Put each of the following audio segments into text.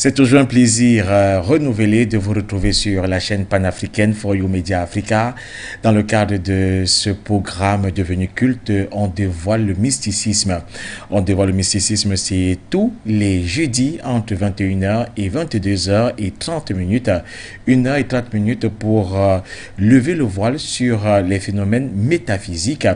C'est toujours un plaisir renouvelé de vous retrouver sur la chaîne panafricaine For You Media Africa. Dans le cadre de ce programme devenu culte, on dévoile le mysticisme. On dévoile le mysticisme, c'est tous les jeudis entre 21h et 22h et 30 minutes. 1h et 30 minutes pour lever le voile sur les phénomènes métaphysiques,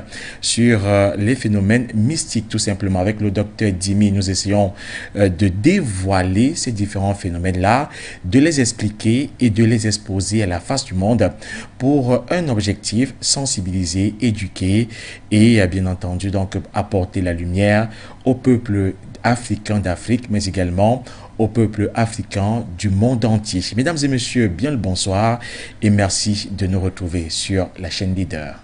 sur les phénomènes mystiques tout simplement. Avec le docteur Dimi, nous essayons de dévoiler ces différents phénomènes-là, de les expliquer et de les exposer à la face du monde pour un objectif: sensibiliser, éduquer et bien entendu donc apporter la lumière au peuple africain d'Afrique, mais également au peuple africain du monde entier. Mesdames et messieurs, bien le bonsoir et merci de nous retrouver sur la chaîne Leader.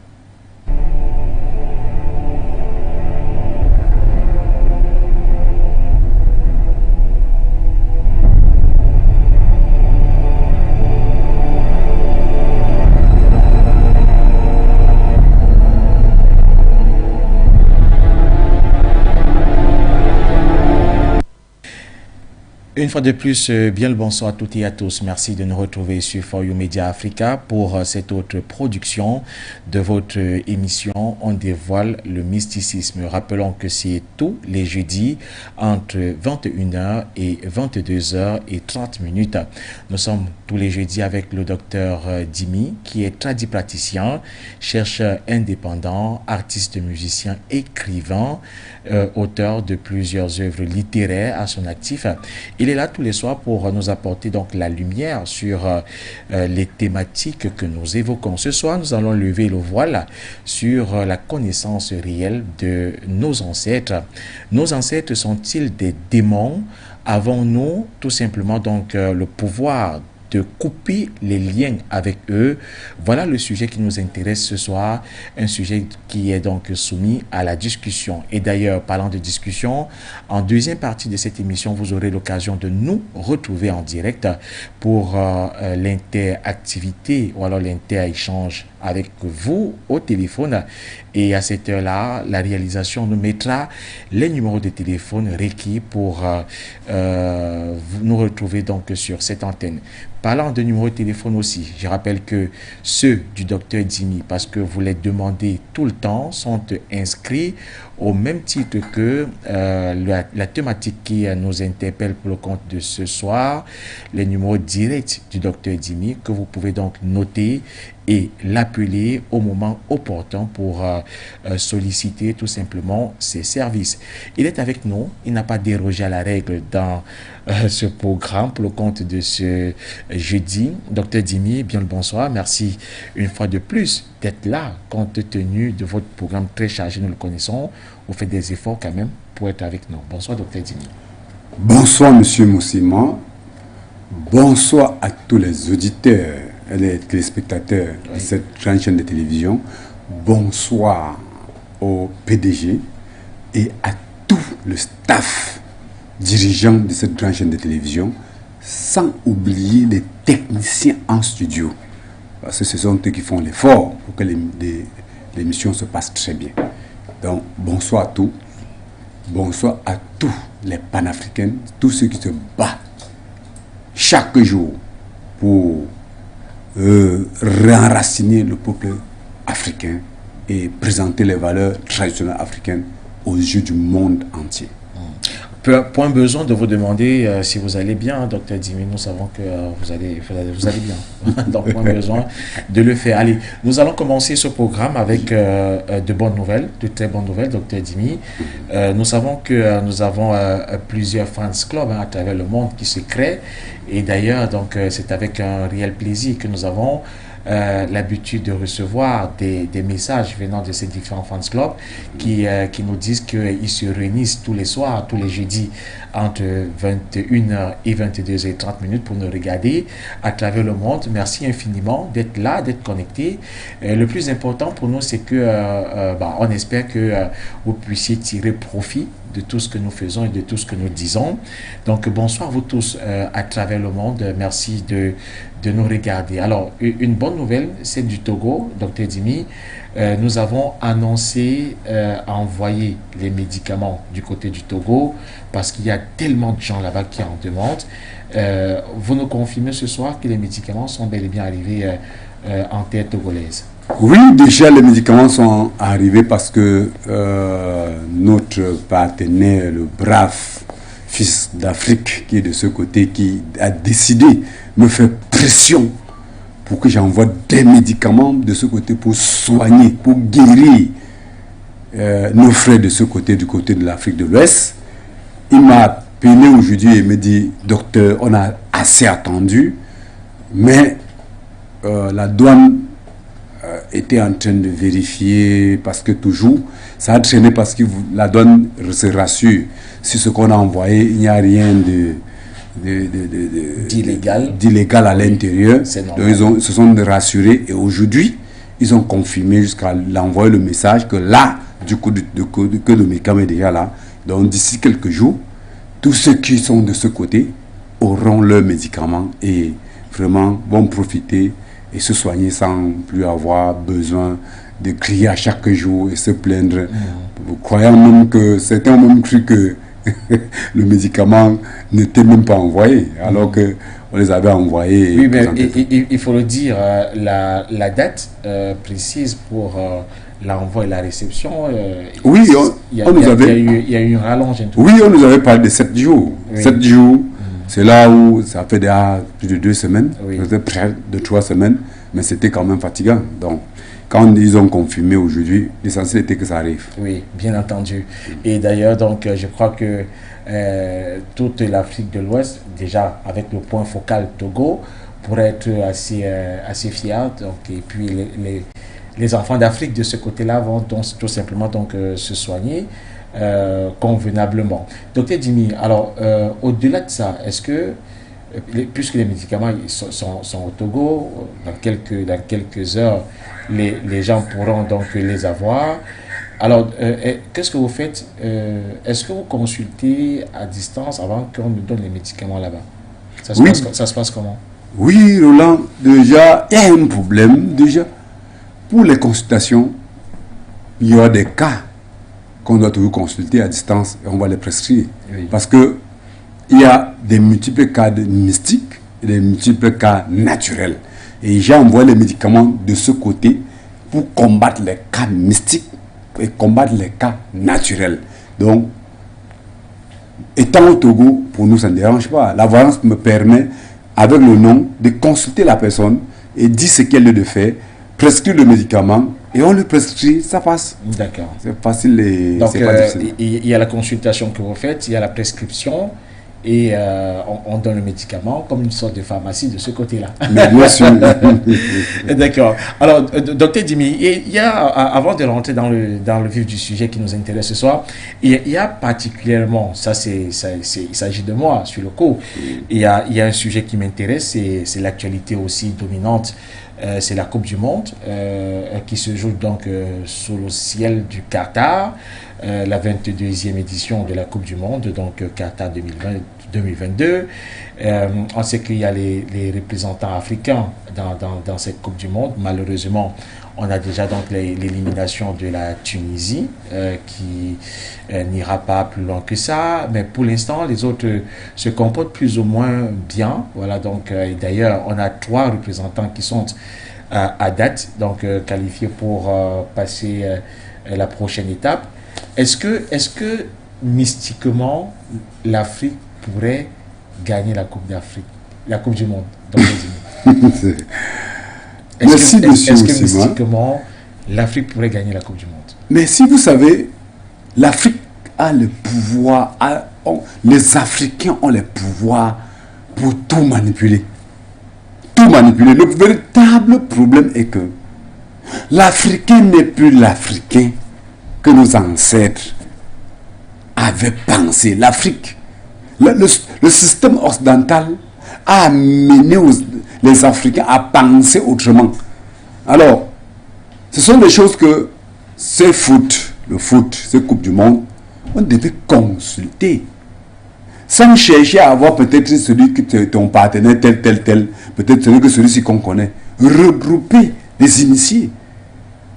Une fois de plus, bien le bonsoir à toutes et à tous. Merci de nous retrouver sur For You Media Africa pour cette autre production de votre émission On dévoile le mysticisme. Rappelons que c'est tous les jeudis entre 21h et 22h et 30 minutes. Nous sommes tous les jeudis avec le docteur Dimi, qui est tradipraticien, chercheur indépendant, artiste, musicien, écrivain, auteur de plusieurs œuvres littéraires à son actif. Il est là tous les soirs pour nous apporter donc la lumière sur les thématiques que nous évoquons. Ce soir, nous allons lever le voile sur la connaissance réelle de nos ancêtres. Nos ancêtres sont-ils des démons? Avons-nous tout simplement donc le pouvoir de couper les liens avec eux? Voilà le sujet qui nous intéresse ce soir, un sujet qui est donc soumis à la discussion. Et d'ailleurs, parlant de discussion, en deuxième partie de cette émission, vous aurez l'occasion de nous retrouver en direct pour l'interactivité ou alors l'inter-échange avec vous au téléphone. Et à cette heure-là, la réalisation nous mettra les numéros de téléphone requis pour nous retrouver donc sur cette antenne. Parlant de numéros de téléphone aussi, je rappelle que ceux du docteur Dimi, parce que vous les demandez tout le temps, sont inscrits au même titre que la thématique qui nous interpelle pour le compte de ce soir, les numéros directs du docteur Dimi, que vous pouvez donc noter et l'appeler au moment opportun pour solliciter tout simplement ses services. Il est avec nous, il n'a pas dérogé à la règle dans ce programme pour le compte de ce jeudi. Docteur Dimi, bien le bonsoir, merci une fois de plus d'être là, compte tenu de votre programme très chargé, nous le connaissons. Vous faites des efforts quand même pour être avec nous. Bonsoir docteur Dimi. Bonsoir monsieur Moussima, bonsoir à tous les auditeurs et les téléspectateurs de cette grande chaîne de télévision. Bonsoir au PDG et à tout le staff dirigeant de cette grande chaîne de télévision, sans oublier les techniciens en studio, parce que ce sont eux qui font l'effort pour que l'émission se passe très bien. Donc bonsoir à tous, bonsoir à tous les panafricains, tous ceux qui se battent chaque jour pour réenraciner le peuple africain et présenter les valeurs traditionnelles africaines aux yeux du monde entier. Point besoin de vous demander si vous allez bien, docteur Dimi. Nous savons que vous allez bien. Donc, point besoin de le faire. Allez, nous allons commencer ce programme avec de bonnes nouvelles, de très bonnes nouvelles, docteur Dimi. Nous savons que nous avons plusieurs fans clubs à travers le monde qui se créent. Et d'ailleurs, donc, c'est avec un réel plaisir que nous avons l'habitude de recevoir des messages venant de ces différents fans clubs qui nous disent qu'ils se réunissent tous les soirs, tous les jeudis entre 21h et 22h30 pour nous regarder à travers le monde. Merci infiniment d'être là, d'être connecté. Le plus important pour nous, c'est que on espère que vous puissiez tirer profit de tout ce que nous faisons et de tout ce que nous disons. Donc, bonsoir vous tous à travers le monde. Merci de nous regarder. Alors, une bonne nouvelle, c'est du Togo, docteur Dimi. Nous avons annoncé envoyer les médicaments du côté du Togo parce qu'il y a tellement de gens là-bas qui en demandent. Vous nous confirmez ce soir que les médicaments sont bel et bien arrivés en terre togolaise? Oui, déjà les médicaments sont arrivés parce que notre partenaire, le brave fils d'Afrique qui est de ce côté, qui a décidé me faire pression pour que j'envoie des médicaments de ce côté pour soigner, pour guérir nos frères de ce côté, du côté de l'Afrique de l'Ouest. Il m'a appelé aujourd'hui et me dit, docteur, on a assez attendu, mais la douane était en train de vérifier parce que toujours, ça a traîné parce que la douane se rassure sur ce qu'on a envoyé, il n'y a rien d'illégal à l'intérieur. Donc ils se sont rassurés et aujourd'hui, ils ont confirmé jusqu'à l'envoyer le message que là, du coup, que le médicament est déjà là. Donc d'ici quelques jours, tous ceux qui sont de ce côté auront leur médicament et vraiment vont profiter et se soigner sans plus avoir besoin de crier à chaque jour et se plaindre. Croyant même que certains ont même cru que le médicament n'était même pas envoyé, alors qu'on les avait envoyés. Oui, mais il faut le dire, la date précise pour l'envoi et la réception, oui, il y a eu un rallonge. Oui, on nous avait parlé de 7 jours. Oui. 7 jours, c'est là où ça fait déjà plus de 2 semaines, peut-être près de 3 semaines, mais c'était quand même fatigant. Donc, quand ils ont confirmé aujourd'hui, l'essentiel était que ça arrive. Oui, bien entendu. Et d'ailleurs, donc, je crois que toute l'Afrique de l'Ouest, déjà avec le point focal Togo, pourrait être assez fière. Donc, et puis, les enfants d'Afrique de ce côté-là vont donc, tout simplement se soigner convenablement. Docteur Dimi, alors, au-delà de ça, est-ce que, puisque les médicaments sont au Togo, dans quelques heures, les gens pourront donc les avoir. Alors, qu'est-ce que vous faites? Est-ce que vous consultez à distance avant qu'on nous donne les médicaments là-bas? Ça se passe comment? Oui, Roland, déjà, il y a un problème. Déjà, pour les consultations, il y aura des cas qu'on doit toujours consulter à distance et on va les prescrire. Oui. Parce que il y a des multiples cas mystiques et des multiples cas naturels. Et j'ai envoyé les médicaments de ce côté pour combattre les cas mystiques et combattre les cas naturels. Donc, étant au Togo, pour nous, ça ne dérange pas. La voyance me permet, avec le nom, de consulter la personne et dire ce qu'elle doit faire, prescrire le médicament et on le prescrit, ça passe. D'accord. C'est facile et donc, c'est pas difficile. Il y a la consultation que vous faites, il y a la prescription. Et on donne le médicament comme une sorte de pharmacie de ce côté-là. Bien sûr. D'accord. Alors, docteur Dimi, il y a, avant de rentrer dans le vif du sujet qui nous intéresse ce soir, il y a particulièrement, il s'agit de moi sur le coup, il y a un sujet qui m'intéresse, c'est l'actualité aussi dominante. C'est la Coupe du Monde qui se joue donc sous le ciel du Qatar, la 22e édition de la Coupe du Monde, donc Qatar 2022. On sait qu'il y a les représentants africains dans cette Coupe du Monde. Malheureusement, on a déjà donc l'élimination de la Tunisie qui n'ira pas plus loin que ça. Mais pour l'instant, les autres se comportent plus ou moins bien. Voilà, donc, d'ailleurs, on a 3 représentants qui sont à date, donc qualifiés pour passer la prochaine étape. Est-ce que mystiquement, l'Afrique pourrait gagner la Coupe d'Afrique, la Coupe du Monde dans les Merci, monsieur. Est-ce que mystiquement, l'Afrique pourrait gagner la Coupe du Monde? Mais si vous savez, l'Afrique a le pouvoir, les Africains ont le pouvoir pour tout manipuler. Tout manipuler. Le véritable problème est que l'Africain n'est plus l'Africain que nos ancêtres avaient pensé. L'Afrique, le système occidental a amené les Africains à penser autrement. Alors, ce sont des choses que le foot, cette Coupe du Monde, on devait consulter. Sans chercher à avoir peut-être celui qui est ton partenaire, tel, peut-être celui-ci qu'on connaît. Regrouper les initiés.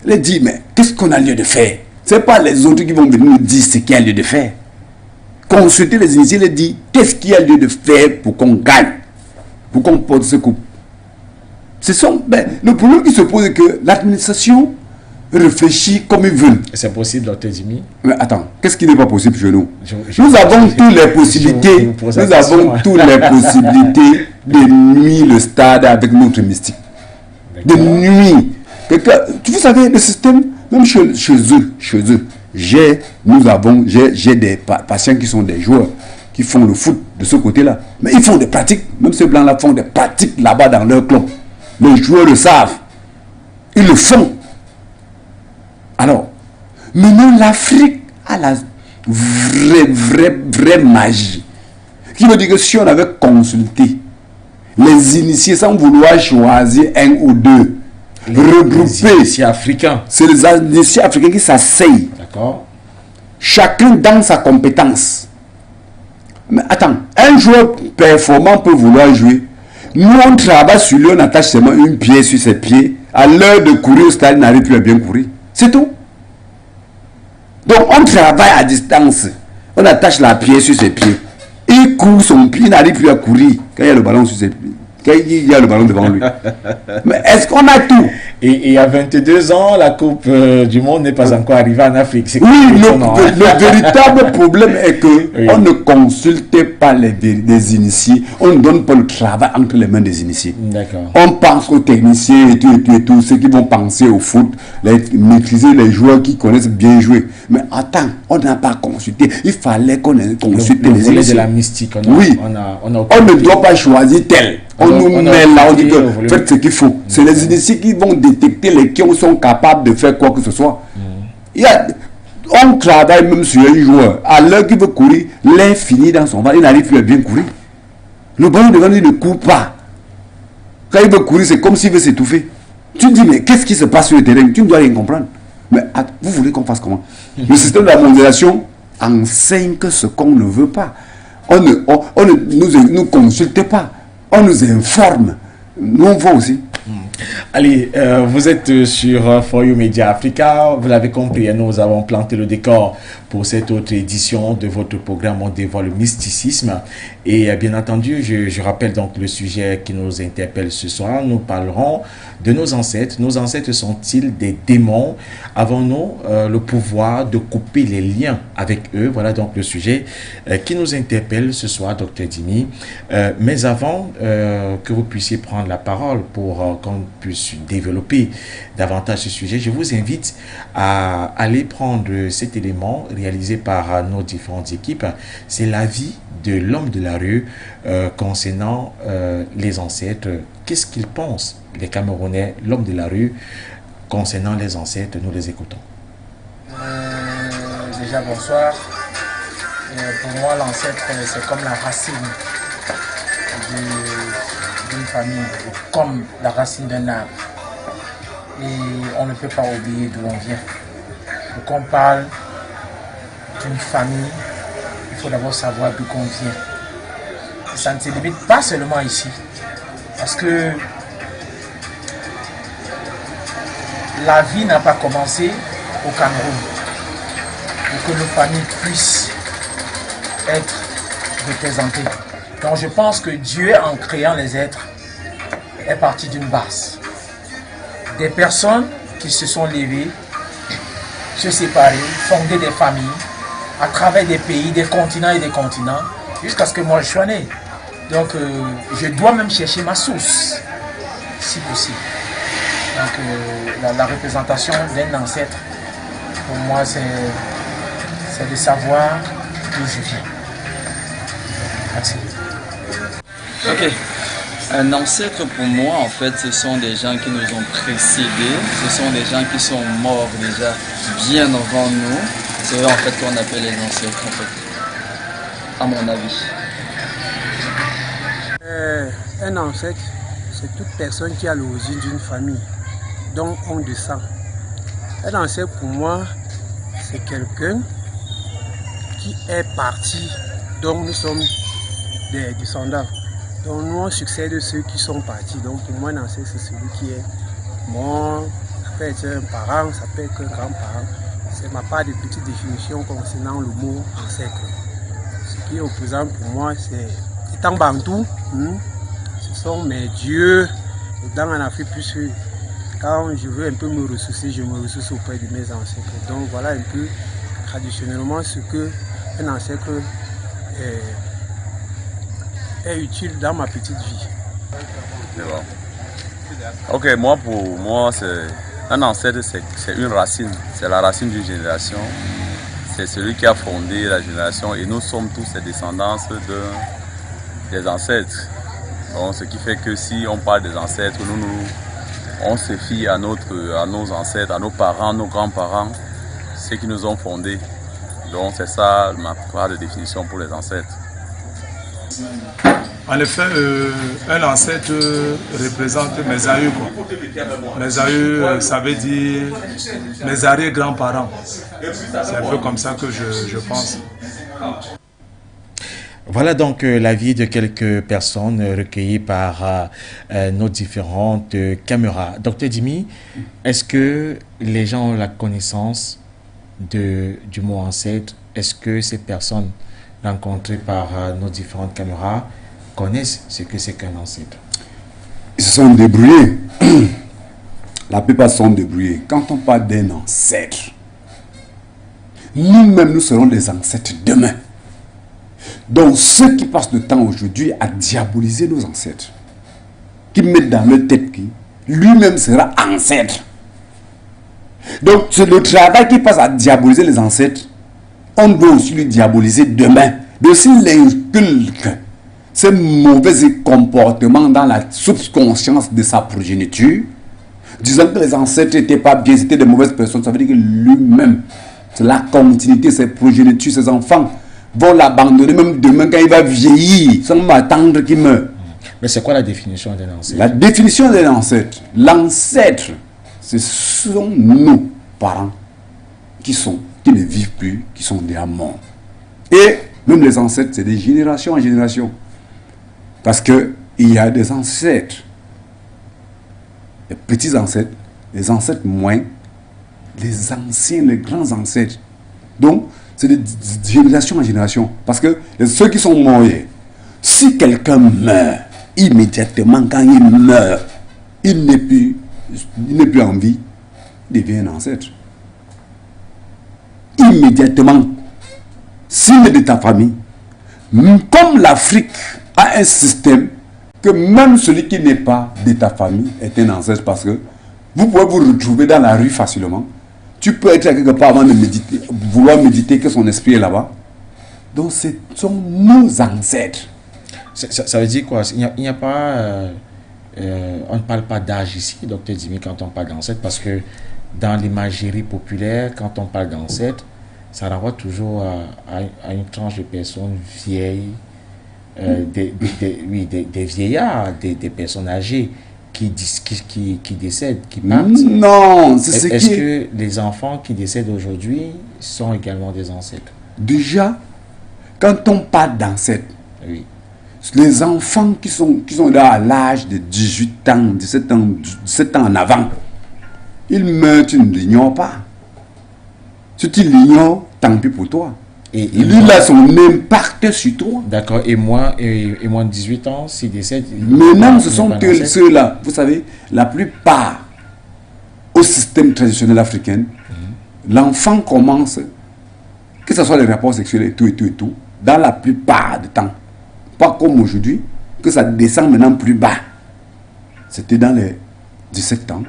Les dire, mais qu'est-ce qu'on a lieu de faire? Ce n'est pas les autres qui vont venir nous dire ce qu'il y a lieu de faire. consulter les initiés et dire qu'est-ce qu'il y a lieu de faire pour qu'on gagne, pour qu'on porte ce coup. Le problème qui se pose est que l'administration réfléchit comme ils veulent. C'est possible, Dr Jimmy? Mais attends, qu'est-ce qui n'est pas possible chez nous? Nous avons toutes les possibilités. Nous avons toutes les possibilités de nuire le stade avec notre mystique. De nuire. Vous savez, le système, même chez eux, j'ai des patients qui sont des joueurs, qui font le foot de ce côté-là. Mais ils font des pratiques. Même ces blancs-là font des pratiques là-bas dans leur club. Les joueurs le savent. Ils le font. Alors, maintenant, l'Afrique a la vraie magie. Qui veut dire que si on avait consulté les initiés sans vouloir choisir un ou deux, regroupés, c'est les initiés africains qui s'asseyent. D'accord. Chacun dans sa compétence. Mais attends, un joueur performant peut vouloir jouer. Nous, on travaille sur lui, on attache seulement une pied sur ses pieds. À l'heure de courir au stade, il n'arrive plus à bien courir. C'est tout. Donc, on travaille à distance. On attache la pied sur ses pieds. Il court son pied, il n'arrive plus à courir quand il y a le ballon sur ses pieds. Quand il y a le ballon devant lui. Mais est-ce qu'on a tout? Et à 22 ans, la Coupe du Monde n'est pas encore arrivée en Afrique. Oui, le véritable problème est que on ne consulte pas les initiés. On ne donne pas le travail entre les mains des initiés. On pense aux techniciens et tout, ceux qui vont penser au foot, maîtriser les joueurs qui connaissent bien jouer. Mais attends, on n'a pas consulté. Il fallait qu'on consulte les initiés. De la mystique. On ne doit pas choisir tel. On nous met là, on dit que faites ce qu'il faut. C'est les initiés qui vont détecter les qui sont capables de faire quoi que ce soit. On travaille même sur un joueur. À l'heure qu'il veut courir, l'air finit dans son ventre, il n'arrive plus à bien courir. Le ballon devant lui ne court pas. Quand il veut courir, c'est comme s'il veut s'étouffer. Tu te dis, mais qu'est-ce qui se passe sur le terrain? Tu ne dois rien comprendre. Mais vous voulez qu'on fasse comment? Le système de la mondialisation enseigne que ce qu'on ne veut pas. On ne nous consulte pas. On nous informe. Nous, on voit aussi. Allez, vous êtes sur For You Media Africa. Vous l'avez compris, nous avons planté le décor pour cette autre édition de votre programme On dévoile le mysticisme. Et bien entendu, je rappelle donc le sujet qui nous interpelle ce soir. Nous parlerons de nos ancêtres. Nos ancêtres sont-ils des démons? Avons-nous le pouvoir de couper les liens avec eux? Voilà donc le sujet qui nous interpelle ce soir, Dr Jimmy. Mais avant que vous puissiez prendre la parole pour qu'on puisse développer davantage ce sujet, je vous invite à aller prendre cet élément réalisé par nos différentes équipes. C'est la vie de l'homme de la rue concernant les ancêtres. Qu'est-ce qu'ils pensent, les Camerounais, l'homme de la rue, concernant les ancêtres? Nous les écoutons. Déjà, bonsoir. Pour moi, l'ancêtre, c'est comme la racine d'une famille, comme la racine d'un arbre. Et on ne peut pas oublier d'où on vient. Pour qu'on parle d'une famille, il faut d'abord savoir d'où on vient. Et ça ne se limite pas seulement ici. Parce que la vie n'a pas commencé au Cameroun. Pour que nos familles puissent être représentées. Donc je pense que Dieu, en créant les êtres, est parti d'une base. Des personnes qui se sont levées, se séparées, fondé des familles, à travers des pays, des continents et des continents, jusqu'à ce que moi je sois né. Donc je dois même chercher ma source, si possible. Donc la représentation d'un ancêtre, pour moi, c'est de savoir d'où je viens. Merci. Ok. Un ancêtre pour moi, en fait, ce sont des gens qui nous ont précédés, ce sont des gens qui sont morts déjà bien avant nous. C'est eux en fait qu'on appelle les ancêtres, en fait, à mon avis. Un ancêtre, c'est toute personne qui a l'origine d'une famille, dont on descend. Un ancêtre pour moi, c'est quelqu'un qui est parti, dont nous sommes des descendants. Donc nous on succède ceux qui sont partis. Donc pour moi, un ancêtre, c'est celui qui est mort. Ça peut être un parent, ça peut être un grand-parent. C'est ma part de petite définition concernant le mot ancêtre. qui est opposant pour moi, c'est étant bantou. Ce sont mes dieux. Et dans en Afrique, puisque quand je veux un peu me ressourcer, je me ressource auprès de mes ancêtres. Donc voilà un peu traditionnellement ce que un ancêtre est utile dans ma petite vie. C'est bon. Ok, moi pour moi, un ancêtre, c'est une racine. C'est la racine d'une génération. C'est celui qui a fondé la génération et nous sommes tous les descendants des ancêtres. Donc, ce qui fait que si on parle des ancêtres, on se fie à nos ancêtres, à nos parents, nos grands-parents, ceux qui nous ont fondés. Donc c'est ça ma part de définition pour les ancêtres. En effet, un ancêtre représente mes aïeux. Mes aïeux, ça veut dire mes arrière-grands-parents. C'est un peu comme ça que je pense. Voilà donc l'avis de quelques personnes recueillies par nos différentes caméras. Docteur Dimi, est-ce que les gens ont la connaissance du mot ancêtre? Est-ce que ces personnes rencontrées par nos différentes caméras connaissent ce que c'est qu'un ancêtre? Ils se sont débrouillés. La plupart sont débrouillés. Quand on parle d'un ancêtre, nous-mêmes, nous serons des ancêtres demain. Donc, ceux qui passent le temps aujourd'hui à diaboliser nos ancêtres, qui mettent dans leur tête que lui-même sera ancêtre. Donc, c'est le travail qui passe à diaboliser les ancêtres. On doit aussi le diaboliser demain. De s'il inculque ces mauvais comportements dans la subconscience de sa progéniture, disant que les ancêtres n'étaient pas bien, c'était de mauvaises personnes, ça veut dire que lui-même, c'est la continuité, ses progénitures, ses enfants vont l'abandonner même demain quand il va vieillir, sans m'attendre qu'il meure. Mais c'est quoi la définition d'un ancêtre? La définition d'un ancêtre, l'ancêtre, ce sont nos parents qui ne vivent plus, qui sont déjà morts. Et même les ancêtres, c'est des générations en génération. Parce qu'il y a des ancêtres, les petits ancêtres, les ancêtres moins, les anciens, les grands ancêtres. Donc, c'est de génération en génération. Parce que ceux qui sont morts, si quelqu'un meurt, immédiatement quand il meurt, il n'est plus en vie, il devient un ancêtre. Immédiatement, s'il est de ta famille, comme l'Afrique a un système que même celui qui n'est pas de ta famille est un ancêtre, parce que vous pouvez vous retrouver dans la rue facilement. Tu peux être quelque part avant de méditer, vouloir méditer que son esprit est là-bas. Donc ce sont nos ancêtres. Ça veut dire quoi? Il n'y a pas... on ne parle pas d'âge ici, docteur Dimi, quand on parle d'ancêtre, parce que dans l'imagerie populaire, quand on parle d'ancêtre, ça renvoie toujours à une tranche de personnes vieilles, des vieillards, des personnes âgées qui décèdent, qui partent. Non, c'est ce qui... Est-ce que les enfants qui décèdent aujourd'hui sont également des ancêtres? Déjà, quand on parle d'ancêtres, oui. Les enfants qui sont là à l'âge de 18 ans, 17 ans en avant, ils meurent, tu ne l'ignores pas. Si tu l'ignores, tant pis pour toi. Et lui, a son impact sur toi. D'accord. Et moins de 18 ans, s'il décède... Maintenant, ce sont ceux-là. Vous savez, la plupart, au système traditionnel africain, l'enfant commence, que ce soit les rapports sexuels et tout, dans la plupart du temps. Pas comme aujourd'hui, que ça descend maintenant plus bas. C'était dans les 17 ans,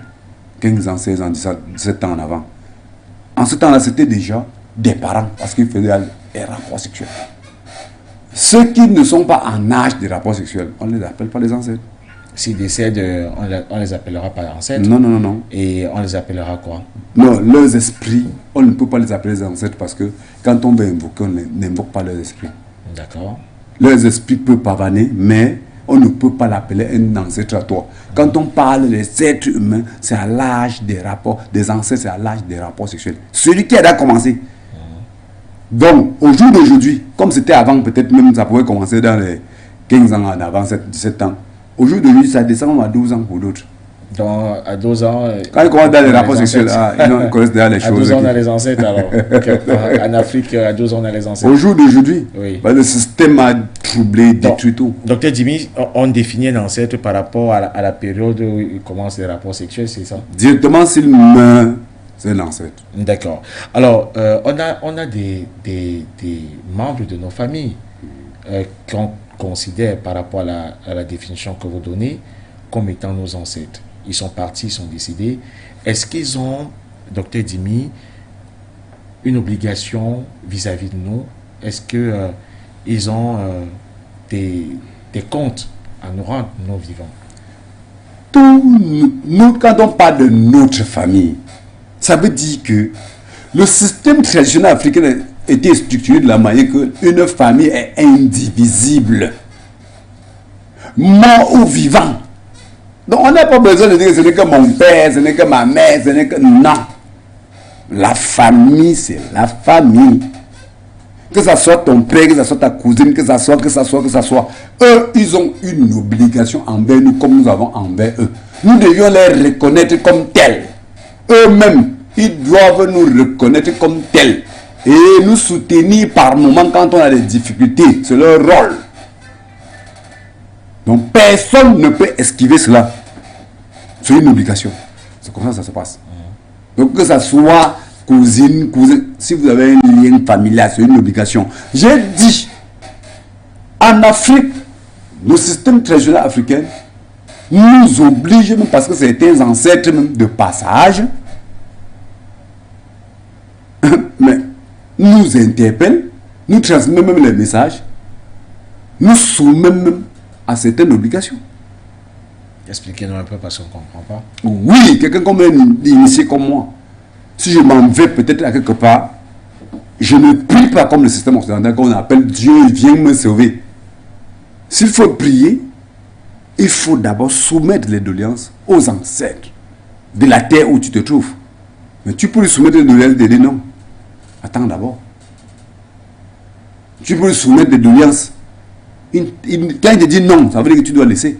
15 ans, 16 ans, 17 ans en avant. En ce temps-là, c'était déjà des parents, parce qu'ils faisaient des rapports sexuels. Ceux qui ne sont pas en âge de rapports sexuels, on ne les appelle pas les ancêtres. S'ils décèdent, on les appellera pas ancêtres? Non. Et on les appellera quoi? Non, leurs esprits, on ne peut pas les appeler les ancêtres, parce que quand on veut invoquer, on n'invoque pas leurs esprits. D'accord. Leurs esprits peuvent pavaner, mais on ne peut pas l'appeler un ancêtre à toi. Quand on parle des êtres humains, c'est à l'âge des rapports, des ancêtres, c'est à l'âge des rapports sexuels. Celui qui a déjà commencé. Donc, au jour d'aujourd'hui, comme c'était avant, peut-être même ça pouvait commencer dans les 15 ans en avant, 17 ans. Au jour d'aujourd'hui, ça descend à 12 ans pour d'autres. Donc, à 12 ans... Quand ils commencent dans les rapports sexuels, ils connaissent déjà les choses. À 12 ans, on a les ancêtres, alors. En Afrique, à 12 ans, on a les ancêtres. Au jour d'aujourd'hui, oui. Le système a troublé, détruit tout. Docteur Jimmy, on définit un ancêtre par rapport à la période où il commence les rapports sexuels, c'est ça? Directement, s'il meurt, c'est un ancêtre. D'accord. Alors, on a des membres de nos familles qu'on considère par rapport à la définition que vous donnez comme étant nos ancêtres. Ils sont partis, ils sont décédés. Est-ce qu'ils ont, docteur Dimi, une obligation vis-à-vis de nous? Est-ce qu'ils ont des comptes à nous rendre, nos vivants? Nous, quand on parle de notre famille, ça veut dire que le système traditionnel africain était structuré de la manière qu'une famille est indivisible. Mort ou vivant. Donc on n'a pas besoin de dire que ce n'est que mon père, ce n'est que ma mère, ce n'est que... Non. La famille, c'est la famille. Que ça soit ton père, que ça soit ta cousine, que ça soit. Eux, ils ont une obligation envers nous comme nous avons envers eux. Nous devions les reconnaître comme tels. Eux-mêmes, ils doivent nous reconnaître comme tels. Et nous soutenir par moments quand on a des difficultés. C'est leur rôle. Donc personne ne peut esquiver cela. C'est une obligation. C'est comme ça que ça se passe. Donc que ça soit cousine, si vous avez un lien familial, c'est une obligation. J'ai dit, en Afrique, le système traditionnel africain nous oblige, même parce que c'était un ancêtre même de passage, mais nous interpelle, nous transmet même les messages, nous soumet même à certaines obligations. Expliquez-nous un peu parce qu'on ne comprend pas. Oui, quelqu'un comme un initié comme moi, si je m'en vais peut-être à quelque part, je ne prie pas comme le système occidental qu'on appelle Dieu vient me sauver. S'il faut prier, il faut d'abord soumettre les doléances aux ancêtres de la terre où tu te trouves. Mais tu peux lui soumettre des doléances et dire non. Attends d'abord. Tu peux lui soumettre des doléances. Quand il te dit non, ça veut dire que tu dois laisser.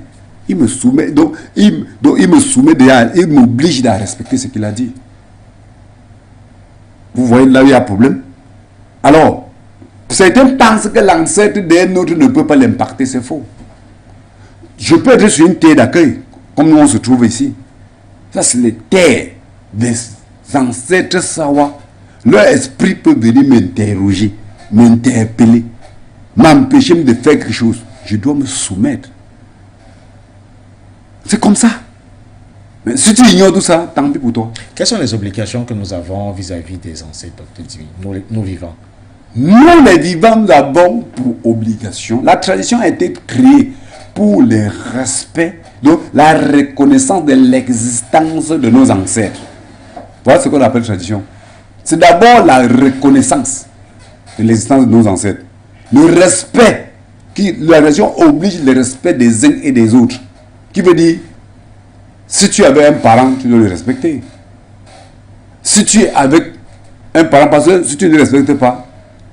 Il me soumet, donc il me soumet déjà, il m'oblige à respecter ce qu'il a dit. Vous voyez là où il y a un problème. Alors, certains pensent que l'ancêtre d'un autre ne peut pas l'impacter, c'est faux. Je peux être sur une terre d'accueil, comme nous on se trouve ici. Ça, c'est les terres des ancêtres Sawa. Leur esprit peut venir m'interroger, m'interpeller, m'empêcher de faire quelque chose. Je dois me soumettre. C'est comme ça. Mais si tu ignores tout ça, tant pis pour toi. Quelles sont les obligations que nous avons vis-à-vis des ancêtres, docteur Dimi, nous vivants? Nous, les vivants, nous avons pour obligation. La tradition a été créée pour le respect, donc la reconnaissance de l'existence de nos ancêtres. Voilà ce qu'on appelle tradition. C'est d'abord la reconnaissance de l'existence de nos ancêtres. Le respect, la religion oblige le respect des uns et des autres. Qui veut dire, si tu avais un parent, tu dois le respecter. Si tu es avec un parent, parce que si tu ne le respectes pas,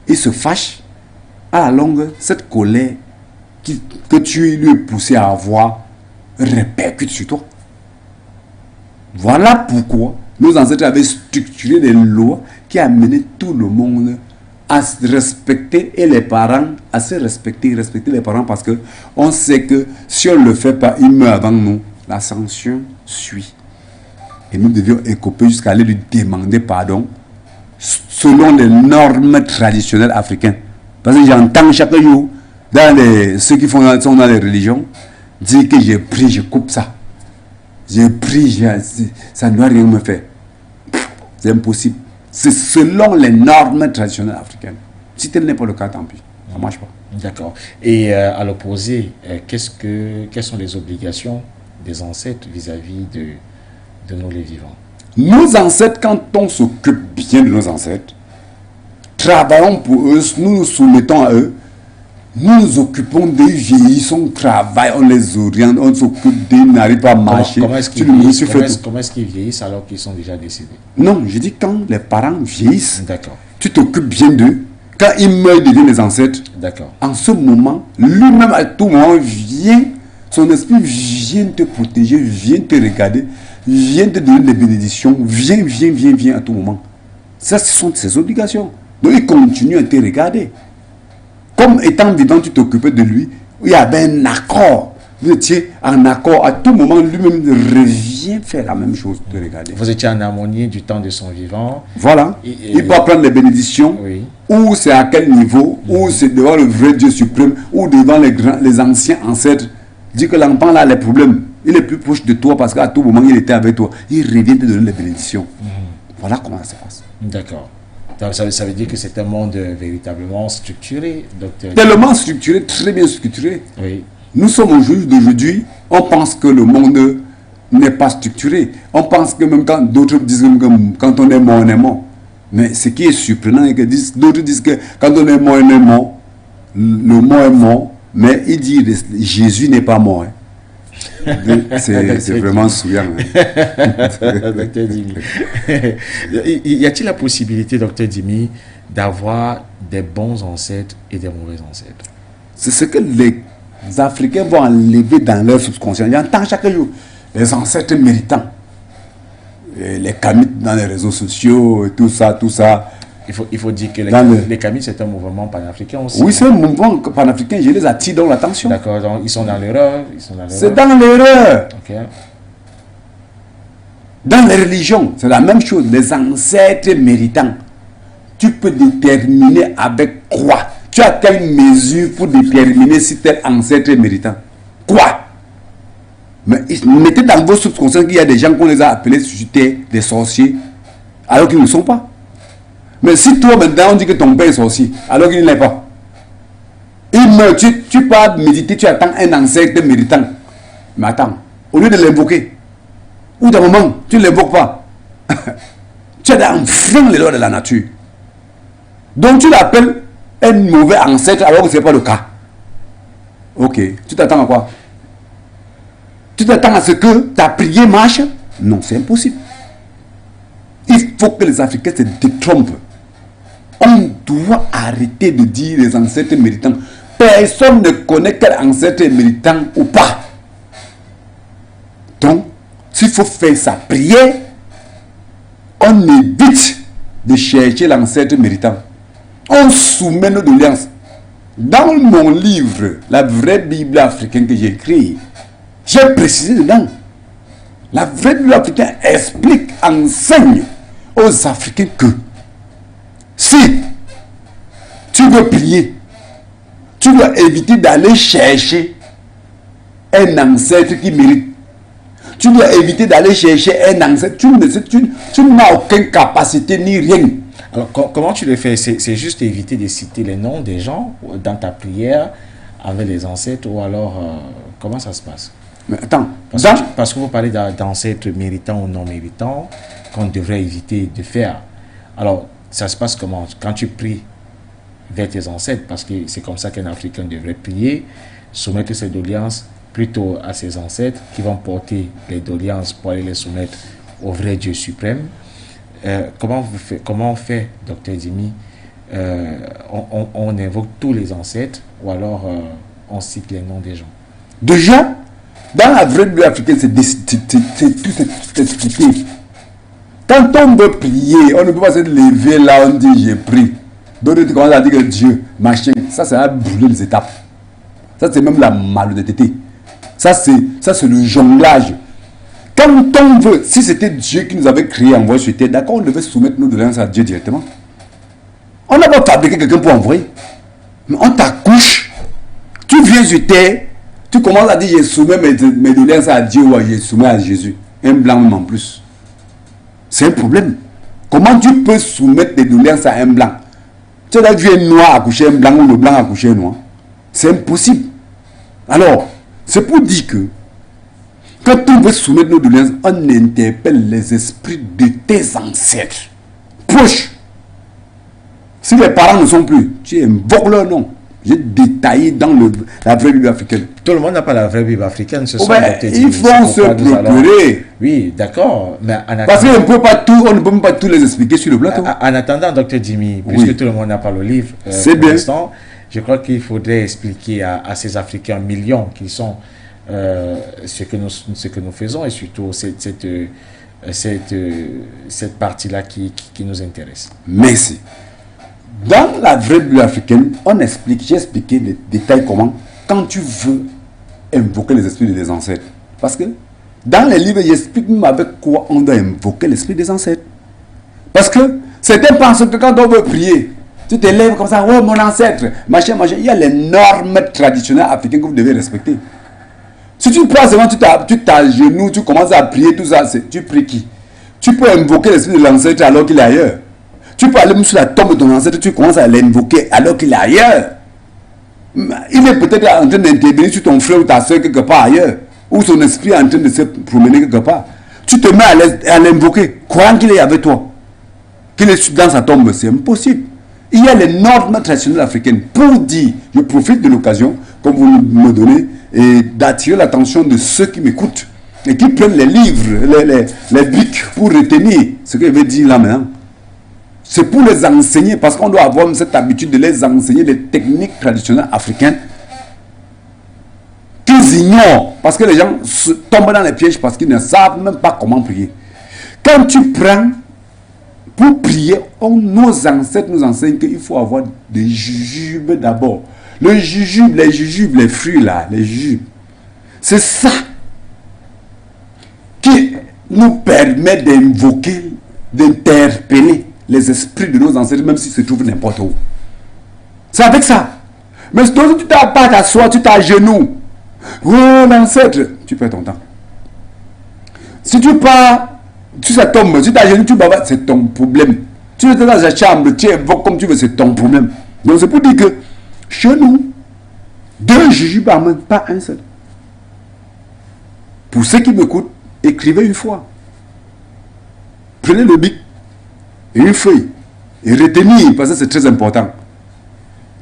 il se fâche. À la longue, cette colère que tu lui es poussé à avoir répercute sur toi. Voilà pourquoi nos ancêtres avaient structuré des lois qui amenaient tout le monde à se respecter et les parents à se respecter les parents, parce que on sait que si on ne le fait pas, ils meurent avant nous. La sanction suit. Et nous devions écoper jusqu'à aller lui demander pardon selon les normes traditionnelles africaines. Parce que j'entends chaque jour ceux qui sont dans les religions dire que j'ai pris, je coupe ça. J'ai pris, ça ne doit rien me faire. C'est impossible. C'est selon les normes traditionnelles africaines. Si tel n'est pas le cas, tant pis. Ça ne marche pas. D'accord. Et à l'opposé, quelles sont les obligations des ancêtres vis-à-vis de nous les vivants? Nos ancêtres, quand on s'occupe bien de nos ancêtres, travaillons pour eux, nous nous soumettons à eux, nous nous occupons des vieillissants, on travaille, on les oriente, on s'occupe d'eux, n'arrive pas à marcher. Comment est-ce qu'ils vieillissent alors qu'ils sont déjà décédés? Non, je dis quand les parents vieillissent, d'accord, tu t'occupes bien d'eux. Quand ils meurent, ils deviennent les ancêtres. D'accord. En ce moment, lui-même à tout moment vient Son esprit vient te protéger, vient te regarder, vient te donner des bénédictions, vient à tout moment. Ça, ce sont ses obligations. Donc, il continue à te regarder. Comme étant vivant, tu t'occupais de lui, il y avait un accord. Vous étiez en accord. À tout moment, lui-même revient faire la même chose, te regarder. Vous étiez en harmonie du temps de son vivant. Voilà. Il peut prendre les bénédictions. Oui. Ou c'est à quel niveau, ou c'est devant le vrai Dieu suprême, ou devant les anciens ancêtres. Dis que l'enfant là a les problèmes. Il est plus proche de toi parce qu'à tout moment, il était avec toi. Il revient te donner les bénédictions. Voilà comment ça se passe. D'accord. Donc, ça veut dire que c'est un monde véritablement structuré, docteur. Tellement structuré, très bien structuré. Oui. Nous sommes au jour d'aujourd'hui, on pense que le monde n'est pas structuré. On pense que même quand d'autres disent que quand on est mort, on est mort. Mais ce qui est surprenant, c'est que d'autres disent que quand on est mort, on est mort. Le mort est mort, mais il dit Jésus n'est pas mort. Hein. C'est vraiment souriant. Docteur Dimi. Y a-t-il la possibilité, docteur Dimi, d'avoir des bons ancêtres et des mauvais ancêtres? C'est ce que les Africains vont enlever dans leur subconscient. J'entends chaque jour les ancêtres méritants. Et les kamites dans les réseaux sociaux, et tout ça. Il faut dire que les kamites, c'est un mouvement panafricain aussi. Oui, c'est un mouvement panafricain, je les attire dans l'attention. D'accord, donc ils sont dans l'erreur. C'est dans l'erreur. Ok. Dans les religions, c'est la même chose. Les ancêtres méritants. Tu peux déterminer avec quoi? Tu as quelle mesure pour déterminer si tel ancêtre est méritant? Quoi? Mais mettez dans vos subconscients qu'il y a des gens qu'on les a appelés sur terre des sorciers, alors qu'ils ne sont pas. Mais si toi maintenant on dit que ton père est sorcier, alors qu'il ne l'est pas. Il meurt, tu pars méditer, tu attends un ancêtre méritant. Mais attends, au lieu de l'invoquer, ou d'un moment, tu ne l'invoques pas. Tu as enfreint les lois de la nature. Donc tu l'appelles un mauvais ancêtre alors que ce n'est pas le cas. Ok, tu t'attends à quoi? Tu t'attends à ce que ta prière marche? Non, c'est impossible. Il faut que les Africains se détrompent. On doit arrêter de dire les ancêtres méritants. Personne ne connaît quel ancêtre est méritant ou pas. Donc, s'il faut faire sa prière, on évite de chercher l'ancêtre méritant. On soumet nos doléances. Dans mon livre, la vraie Bible africaine que j'ai écrit, j'ai précisé dedans. La vraie Bible africaine explique, enseigne aux Africains que si tu veux prier, tu dois éviter d'aller chercher un ancêtre qui mérite. Tu dois éviter d'aller chercher un ancêtre. Tu n'as aucune capacité ni rien. Alors, comment tu le fais? C'est juste éviter de citer les noms des gens dans ta prière avec les ancêtres, ou alors comment ça se passe? Mais attends, parce que vous parlez d'ancêtres méritants ou non méritants qu'on devrait éviter de faire. Alors, ça se passe comment? Quand tu pries vers tes ancêtres, parce que c'est comme ça qu'un Africain devrait prier, soumettre ses doléances plutôt à ses ancêtres qui vont porter les doléances pour aller les soumettre au vrai Dieu suprême. Comment on fait, docteur Dimi? On invoque tous les ancêtres, ou alors on cite les noms des gens? Déjà, dans la vraie Bible africaine, c'est tout expliqué. Quand on veut prier, on ne peut pas se lever là, on dit j'ai pris. D'autres commencent à dire que Dieu, machin, ça va brûler les étapes. Ça c'est même la malhonnêteté. Ça c'est le jonglage. Quand on veut, si c'était Dieu qui nous avait créé, envoyé sur terre, d'accord, on devait soumettre nos doléances à Dieu directement. On n'a pas fabriqué quelqu'un pour envoyer. Mais on t'accouche, tu viens sur terre, tu commences à dire je soumets mes doléances à Dieu, ou je soumets à Jésus. Un blanc même en plus. C'est un problème. Comment tu peux soumettre des doléances à un blanc? Tu as vu un noir accoucher un blanc, ou le blanc accoucher un noir? C'est impossible. Alors, c'est pour dire que quand on veut soumettre nos doléances, on interpelle les esprits de tes ancêtres proches. Si les parents ne sont plus, tu invoques leur nom. J'ai détaillé dans la vraie Bible africaine. Tout le monde n'a pas la vraie Bible africaine. Il faut se procurer. Oui, d'accord. Mais parce qu'on ne peut pas tout, on ne peut pas tout les expliquer sur le plateau. En attendant, docteur Dimi, puisque tout le monde n'a pas le livre, c'est bien. Je crois qu'il faudrait expliquer à ces Africains millions qui sont ce que nous faisons et surtout cette partie-là qui nous intéresse. Merci. Dans la vraie Bible africaine, j'ai expliqué les détails comment, quand tu veux invoquer les esprits des ancêtres. Parce que dans les livres, j'explique même avec quoi on doit invoquer l'esprit des ancêtres. Parce que certains pensent que quand on veut prier, tu te lèves comme ça, oh mon ancêtre, machin, machin. Il y a les normes traditionnelles africaines que vous devez respecter. Si tu prends seulement, tu t'agenouilles, tu commences à prier, tout ça, tu pries qui? Tu peux invoquer l'esprit de l'ancêtre alors qu'il est ailleurs. Tu peux aller même sur la tombe de ton ancêtre, tu commences à l'invoquer alors qu'il est ailleurs. Il est peut-être en train d'intervenir sur ton frère ou ta soeur quelque part ailleurs. Ou son esprit est en train de se promener quelque part. Tu te mets à l'invoquer, croyant qu'il est avec toi. Qu'il est dans sa tombe, c'est impossible. Il y a les normes traditionnelles africaines pour dire, je profite de l'occasion, comme vous me donnez, et d'attirer l'attention de ceux qui m'écoutent et qui prennent les livres, les briques pour retenir ce que je vais dire là maintenant. C'est pour les enseigner, parce qu'on doit avoir cette habitude de les enseigner les techniques traditionnelles africaines qu'ils ignorent, parce que les gens tombent dans les pièges parce qu'ils ne savent même pas comment prier. Quand tu prends pour prier, nos ancêtres nous enseignent qu'il faut avoir des jujubes d'abord. Les jujubes, les fruits là, les jujubes. C'est ça qui nous permet d'invoquer, d'interpeller les esprits de nos ancêtres, même s'ils se trouvent n'importe où. C'est avec ça. Mais si tu t'as pas t'asseoir, tu t'agenouilles. Oh l'ancêtre, tu perds ton temps. Si tu pars, tu ça tombe, si tu t'agenouilles, tu bavardes, c'est ton problème. Tu es dans ta chambre, tu évoques comme tu veux, c'est ton problème. Donc c'est pour dire que chez nous, 2 jujubes par main, pas un seul. Pour ceux qui m'écoutent, écrivez une fois. Prenez le bic et une feuille et retenez, parce que c'est très important.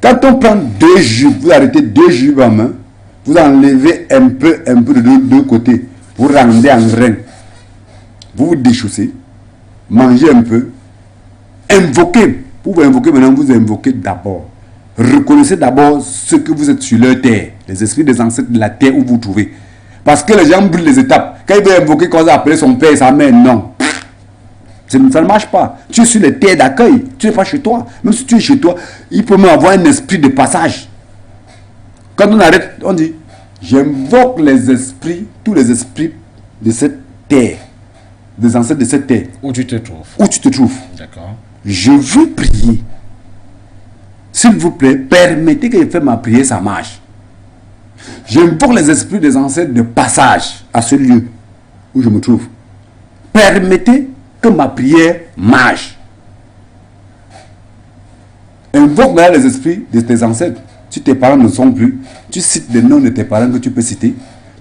Quand on prend 2 jujubes, vous arrêtez 2 jujubes en main, vous enlevez un peu de deux côtés, vous rendez en grain. Vous vous déchaussez, mangez un peu, invoquez. Pour vous invoquer, maintenant vous invoquez d'abord. Reconnaissez d'abord ce que vous êtes sur leur terre, les esprits des ancêtres de la terre où vous vous trouvez. Parce que les gens brûlent les étapes. Quand il veut invoquer, quand il a appelé son père et sa mère, non. Ça ne marche pas. Tu es sur les terres d'accueil, tu n'es pas chez toi. Même si tu es chez toi, il peut même avoir un esprit de passage. Quand on arrête, on dit, j'invoque les esprits, tous les esprits de cette terre, des ancêtres de cette terre. Où tu te trouves. Où tu te trouves. D'accord. Je veux prier. S'il vous plaît, permettez que je fasse ma prière, ça marche. J'invoque les esprits des ancêtres de passage à ce lieu où je me trouve. Permettez que ma prière marche. Invoque maintenant les esprits de tes ancêtres. Si tes parents ne sont plus, tu cites les noms de tes parents que tu peux citer.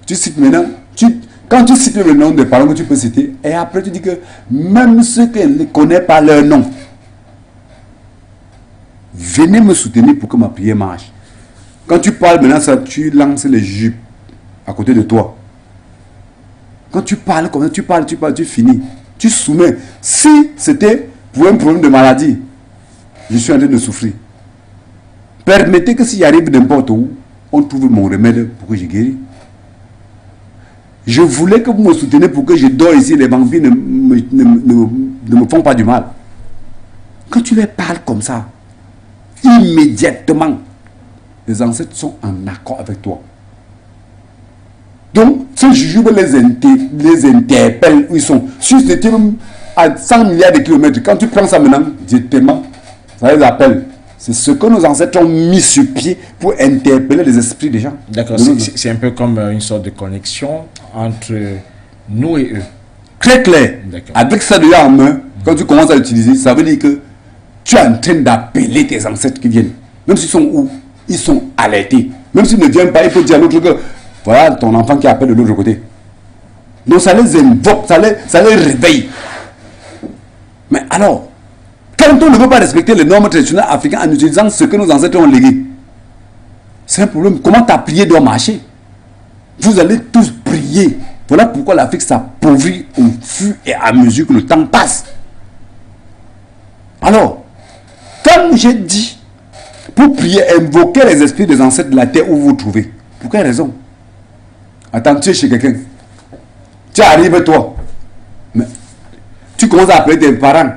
Tu cites maintenant, quand tu cites le nom des parents que tu peux citer, et après tu dis que même ceux qui ne connaissent pas leur nom, venez me soutenir pour que ma prière marche. Quand tu parles maintenant, ça, tu lances les jupes à côté de toi. Quand tu parles comme ça, tu parles, tu finis. Tu soumets. Si c'était pour un problème de maladie, je suis en train de souffrir. Permettez que s'il arrive n'importe où, on trouve mon remède pour que je guéris. Je voulais que vous me souteniez pour que je dors ici, les vampires ne me font pas du mal. Quand tu les parles comme ça, immédiatement, les ancêtres sont en accord avec toi. Donc, ce jujube les interpelle où ils sont. Si c'était à 100 milliards de kilomètres, quand tu prends ça maintenant, directement, ça les appelle. C'est ce que nos ancêtres ont mis sur pied pour interpeller les esprits des gens. D'accord, c'est un peu comme une sorte de connexion entre nous et eux. Très clair. Avec ça déjà en main, quand tu commences à l'utiliser, ça veut dire que tu es en train d'appeler tes ancêtres qui viennent. Même s'ils sont où, ils sont alertés. Même s'ils ne viennent pas, il faut dire à l'autre que voilà ton enfant qui appelle de l'autre côté. Donc ça les invoque, ça les réveille. Mais alors, quand on ne veut pas respecter les normes traditionnelles africaines en utilisant ce que nos ancêtres ont légué, c'est un problème. Comment ta prière doit marcher? Vous allez tous prier. Voilà pourquoi l'Afrique s'appauvrit au fur et à mesure que le temps passe. Alors, comme j'ai dit, pour prier, invoquer les esprits des ancêtres de la terre où vous vous trouvez. Pour quelle raison? Attends, tu es chez quelqu'un. Tu arrives toi. Mais tu commences à appeler tes parents.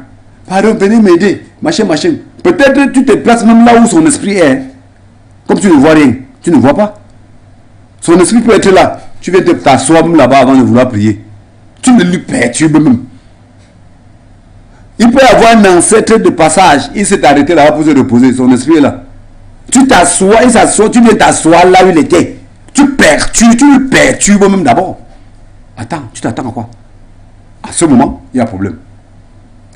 Pardon, venez m'aider. Machin, machin. Peut-être tu te places même là où son esprit est. Comme tu ne vois rien. Tu ne vois pas. Son esprit peut être là. Tu viens t'asseoir même là-bas avant de vouloir prier. Tu ne lui perturbes même. Il peut y avoir un ancêtre de passage. Il s'est arrêté là-bas pour se reposer. Son esprit est là. Tu t'assois, il s'assoit, tu viens t'asseoir là où il était. Tu lui perturbes même d'abord. Attends, tu t'attends à quoi? À ce moment, il y a un problème.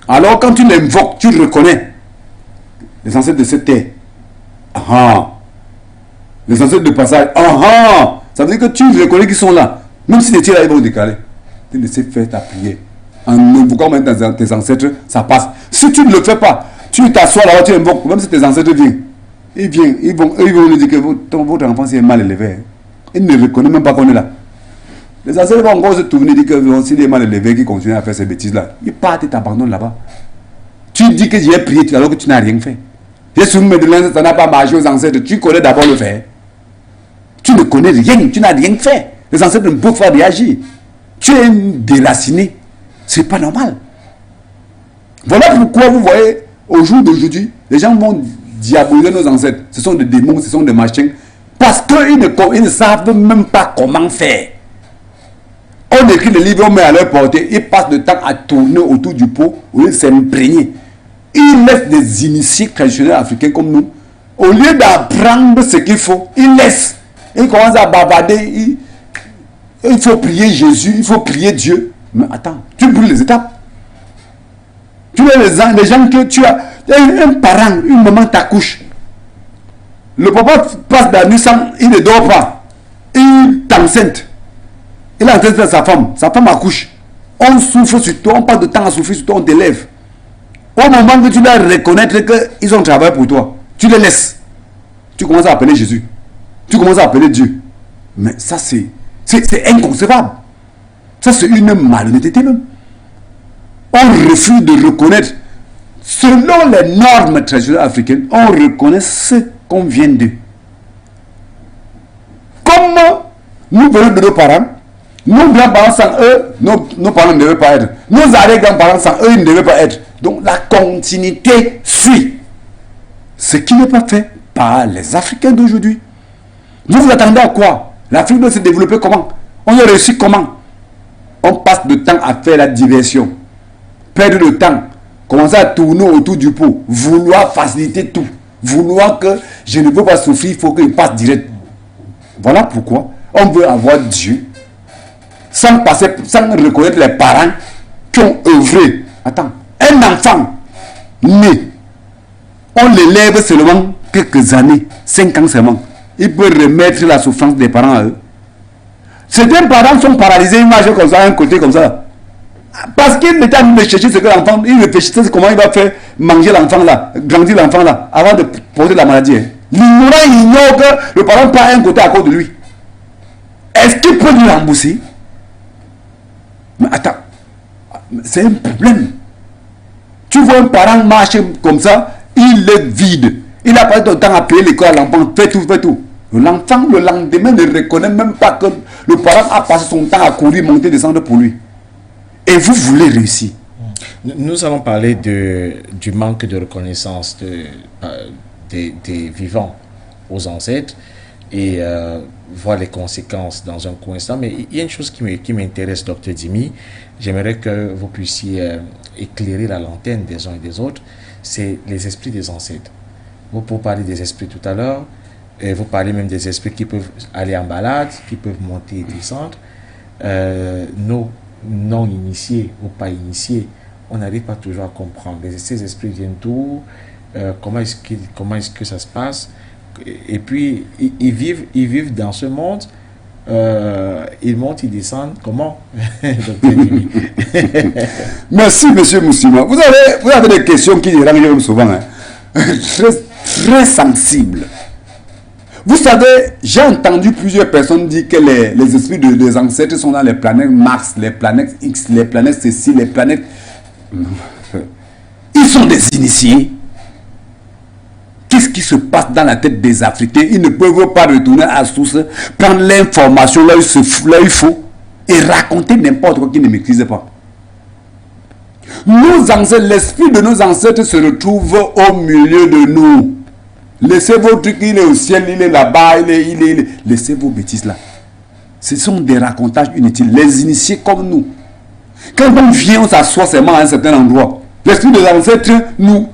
Alors quand tu l'invoques, tu reconnais les ancêtres de cette terre. Les ancêtres de passage. Ça veut dire que tu reconnais qu'ils sont là. Même si les tirs là, ils vont décaler. Tu laisses faire ta prière. En invoquant même tes ancêtres, ça passe. Si tu ne le fais pas, tu t'assois là-bas, tu invoques, même si tes ancêtres viennent. Ils vont nous dire que votre enfant est mal élevé. Il ne reconnaît même pas qu'on est là. Les ancêtres vont encore se tourner et dire que s'il est mal élevé, qu'il continue à faire ces bêtises-là, ils partent et t'abandonnent là-bas. Tu dis que j'ai prié alors que tu n'as rien fait. J'ai soumis de l'un, ça n'a pas marché aux ancêtres. Tu connais d'abord le fait. Tu ne connais rien, tu n'as rien fait. Les ancêtres ne peuvent pas réagir. Tu es déraciné. C'est pas normal. Voilà pourquoi vous voyez, au jour d'aujourd'hui, les gens vont diaboliser nos ancêtres. Ce sont des démons, ce sont des machins. Parce qu'ils ne savent même pas comment faire. On écrit le livre, on met à leur portée. Ils passent le temps à tourner autour du pot au lieu de s'imprégner. Ils laissent des initiés traditionnels africains comme nous. Au lieu d'apprendre ce qu'il faut, ils laissent. Ils commencent à bavarder. Il faut prier Jésus, il faut prier Dieu. Mais attends, tu brûles les étapes. Tu vois les gens que tu as. Un parent, une maman t'accouche. Le papa passe la nuit sans, il ne dort pas. Il t'enceinte. Il est en train de sa femme accouche. On souffre sur toi, on passe de temps à souffrir sur toi, on t'élève. Au moment que tu dois reconnaître qu'ils ont travaillé pour toi, tu les laisses. Tu commences à appeler Jésus. Tu commences à appeler Dieu. Mais ça, c'est inconcevable. Ça, c'est une malhonnêteté même. On refuse de reconnaître. Selon les normes traditionnelles africaines, on reconnaît ce qu'on vient d'eux. Comme nous venons de nos parents, nos grands-parents sans eux, nos parents ne devaient pas être. Nos arrière-grands-parents sans eux, ils ne devaient pas être. Donc la continuité suit. Ce qui n'est pas fait par les Africains d'aujourd'hui. Vous vous attendez à quoi? L'Afrique doit se développer comment? On a réussi comment? On passe le temps à faire la diversion. Perdre le temps. Commencer à tourner autour du pot. Vouloir faciliter tout. Vouloir que je ne peux pas souffrir, il faut qu'il passe direct. Voilà pourquoi on veut avoir Dieu sans reconnaître les parents qui ont œuvré. Attends, un enfant né, on l'élève seulement quelques années, 5 ans seulement. Il peut remettre la souffrance des parents à eux. Certains parents sont paralysés, ils marchent comme ça, à un côté comme ça. Parce qu'il était en train de chercher ce que l'enfant, il réfléchissait comment il va faire manger l'enfant là, grandir l'enfant là, avant de poser la maladie. L'ignorant ignore que le parent part à un côté à cause de lui. Est-ce qu'il peut lui rembourser? Mais attends, c'est un problème. Tu vois un parent marcher comme ça, il est vide. Il n'a pas de temps à payer l'école à l'enfant, fait tout. L'enfant, le lendemain, ne reconnaît même pas que le parent a passé son temps à courir, monter, descendre pour lui. Et vous voulez réussir. Nous allons parler du manque de reconnaissance des vivants aux ancêtres et voir les conséquences dans un court instant. Mais il y a une chose qui m'intéresse, Dr Dimi. J'aimerais que vous puissiez éclairer la lanterne des uns et des autres. C'est les esprits des ancêtres. Vous pouvez parler des esprits tout à l'heure. Vous parlez même des esprits qui peuvent aller en balade, qui peuvent monter et descendre. Nos non-initiés ou pas initiés, on n'arrive pas toujours à comprendre. Ces esprits viennent d'où, comment est-ce que ça se passe, et puis ils vivent dans ce monde, ils montent, ils descendent, comment? Merci monsieur Moussima. Vous avez des questions qui dérangent souvent, hein? très sensibles. Vous savez, j'ai entendu plusieurs personnes dire que les esprits des ancêtres sont dans les planètes Mars, les planètes X, les planètes ceci, les planètes... Ils sont des initiés qui qu'est-ce qui se passe dans la tête des Africains. Ils ne peuvent pas retourner à la source, prendre l'information là où il faut et raconter n'importe quoi qu'ils ne maîtrisent pas. Nos ancêtres, l'esprit de nos ancêtres se retrouve au milieu de nous. Laissez vos trucs, il est au ciel, il est là-bas, laissez vos bêtises là. Ce sont des racontages inutiles. Les initiés comme nous. Quand on vient, on s'assoit seulement à un certain endroit. L'esprit des ancêtres, nous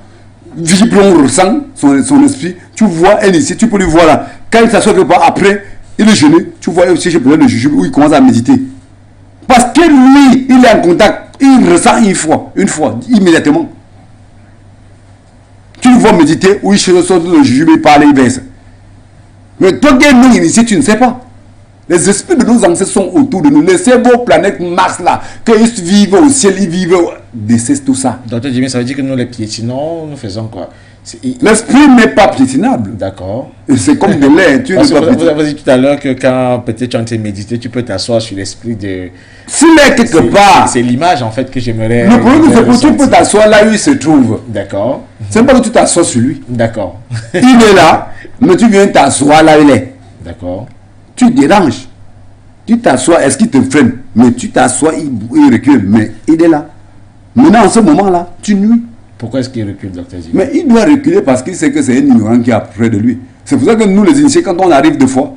vibrons, on ressent son esprit. Tu vois un initié, tu peux le voir là. Quand il s'assoit quelque part, après, il est gêné. Tu vois aussi chez le jujube où il commence à méditer. Parce que lui, il est en contact. Il ressent une fois, immédiatement. Tu le vois méditer, où il sort le jujube, il parle, il baisse. Mais toi qui es non initié, tu ne sais pas. Les esprits de nos ancêtres sont autour de nous. Laissez vos planètes Mars là, qu'ils vivent au ciel, ils vivent. Décesse tout ça. Docteur Jimmy, ça veut dire que nous les piétinons, nous faisons quoi? L'esprit n'est pas piétinable. D'accord. C'est comme de l'air. Vous avez dit tout à l'heure que quand peut-être tu es en train de méditer, tu peux t'asseoir sur l'esprit de... S'il est quelque part... C'est l'image en fait que j'aimerais... Le problème c'est que tu peux t'asseoir là où il se trouve. D'accord. C'est pas que tu t'assois sur lui. D'accord. Il est là, mais tu viens t'asseoir là où il est. D'accord. Tu déranges. Tu t'assois, est-ce qu'il te freine? Mais tu t'assois, il recule, mais il est là. Maintenant, en ce moment-là, tu nuis. Pourquoi est-ce qu'il recule, docteur Zimé? Mais il doit reculer parce qu'il sait que c'est un ignorant qui est près de lui. C'est pour ça que nous, les initiés, quand on arrive deux fois,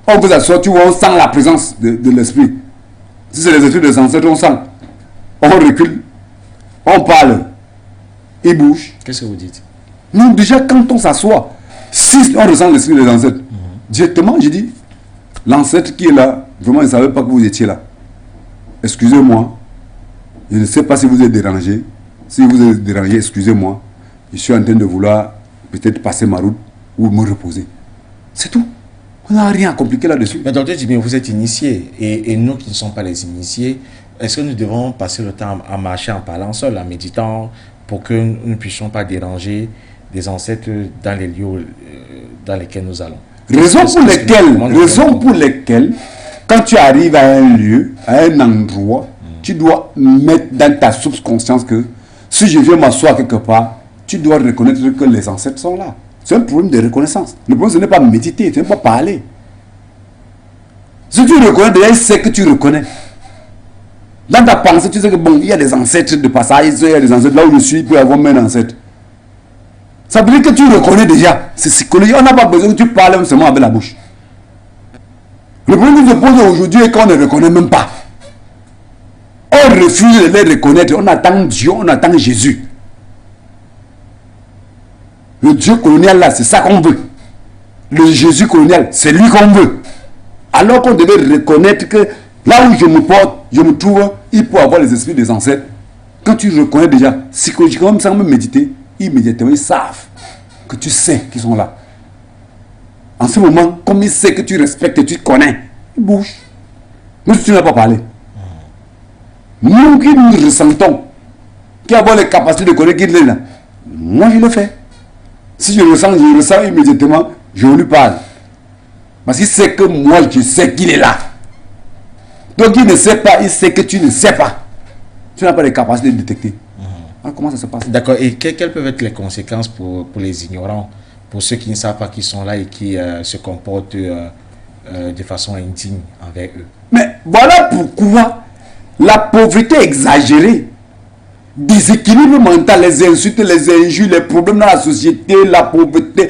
on vous assoit, tu vois, on sent la présence de l'esprit. Si c'est les esprits des ancêtres, on sent. On recule, on parle, il bouge. Qu'est-ce que vous dites? Non, déjà, quand on s'assoit, si on ressent l'esprit des ancêtres, directement, je dis, l'ancêtre qui est là, vraiment, il ne savait pas que vous étiez là. Excusez-moi, je ne sais pas si vous êtes dérangé. Si vous êtes dérangé, excusez-moi. Je suis en train de vouloir peut-être passer ma route ou me reposer. C'est tout. On n'a rien à compliquer là-dessus. Mais docteur Jimmy, vous êtes initié. Et nous qui ne sommes pas les initiés, est-ce que nous devons passer le temps à marcher en parlant seul, en méditant, pour que nous ne puissions pas déranger des ancêtres dans les lieux dans lesquels nous allons? Raison pour lesquelles, quand tu arrives à un lieu, à un endroit, tu dois mettre dans ta subconscience que si je viens m'asseoir quelque part, tu dois reconnaître que les ancêtres sont là. C'est un problème de reconnaissance. Le problème, ce n'est pas méditer, ce n'est pas parler. Si tu reconnais, déjà, il sait que tu reconnais. Dans ta pensée, tu sais que bon, il y a des ancêtres de passage, il y a des ancêtres là où je suis, il peut y avoir même un ancêtre. Ça veut dire que tu reconnais déjà. C'est psychologique. On n'a pas besoin que tu parles seulement avec la bouche. Le problème qui se pose aujourd'hui est qu'on ne reconnaît même pas. On refuse de les reconnaître. On attend Dieu, on attend Jésus. Le Dieu colonial là, c'est ça qu'on veut. Le Jésus colonial, c'est lui qu'on veut. Alors qu'on devait reconnaître que là où je me porte, je me trouve, il peut avoir les esprits des ancêtres. Quand tu reconnais déjà, psychologiquement, sans même méditer, immédiatement, ils savent que tu sais qu'ils sont là. En ce moment, comme ils savent que tu respectes et tu connais, ils bougent. Mais tu n'as pas parlé. Nous qui nous ressentons, qui avons les capacités de connaître qui est là, moi je le fais. Si je ressens immédiatement, je lui parle. Parce qu'il sait que moi je sais qu'il est là. Donc il ne sait pas, il sait que tu ne sais pas. Tu n'as pas les capacités de détecter. Alors, comment ça se passe? D'accord. Et quelles peuvent être les conséquences pour les ignorants, pour ceux qui ne savent pas qu'ils sont là et qui se comportent de façon indigne envers eux? Mais voilà pourquoi la pauvreté exagérée, déséquilibre mental, les insultes, les injures, les problèmes dans la société, la pauvreté,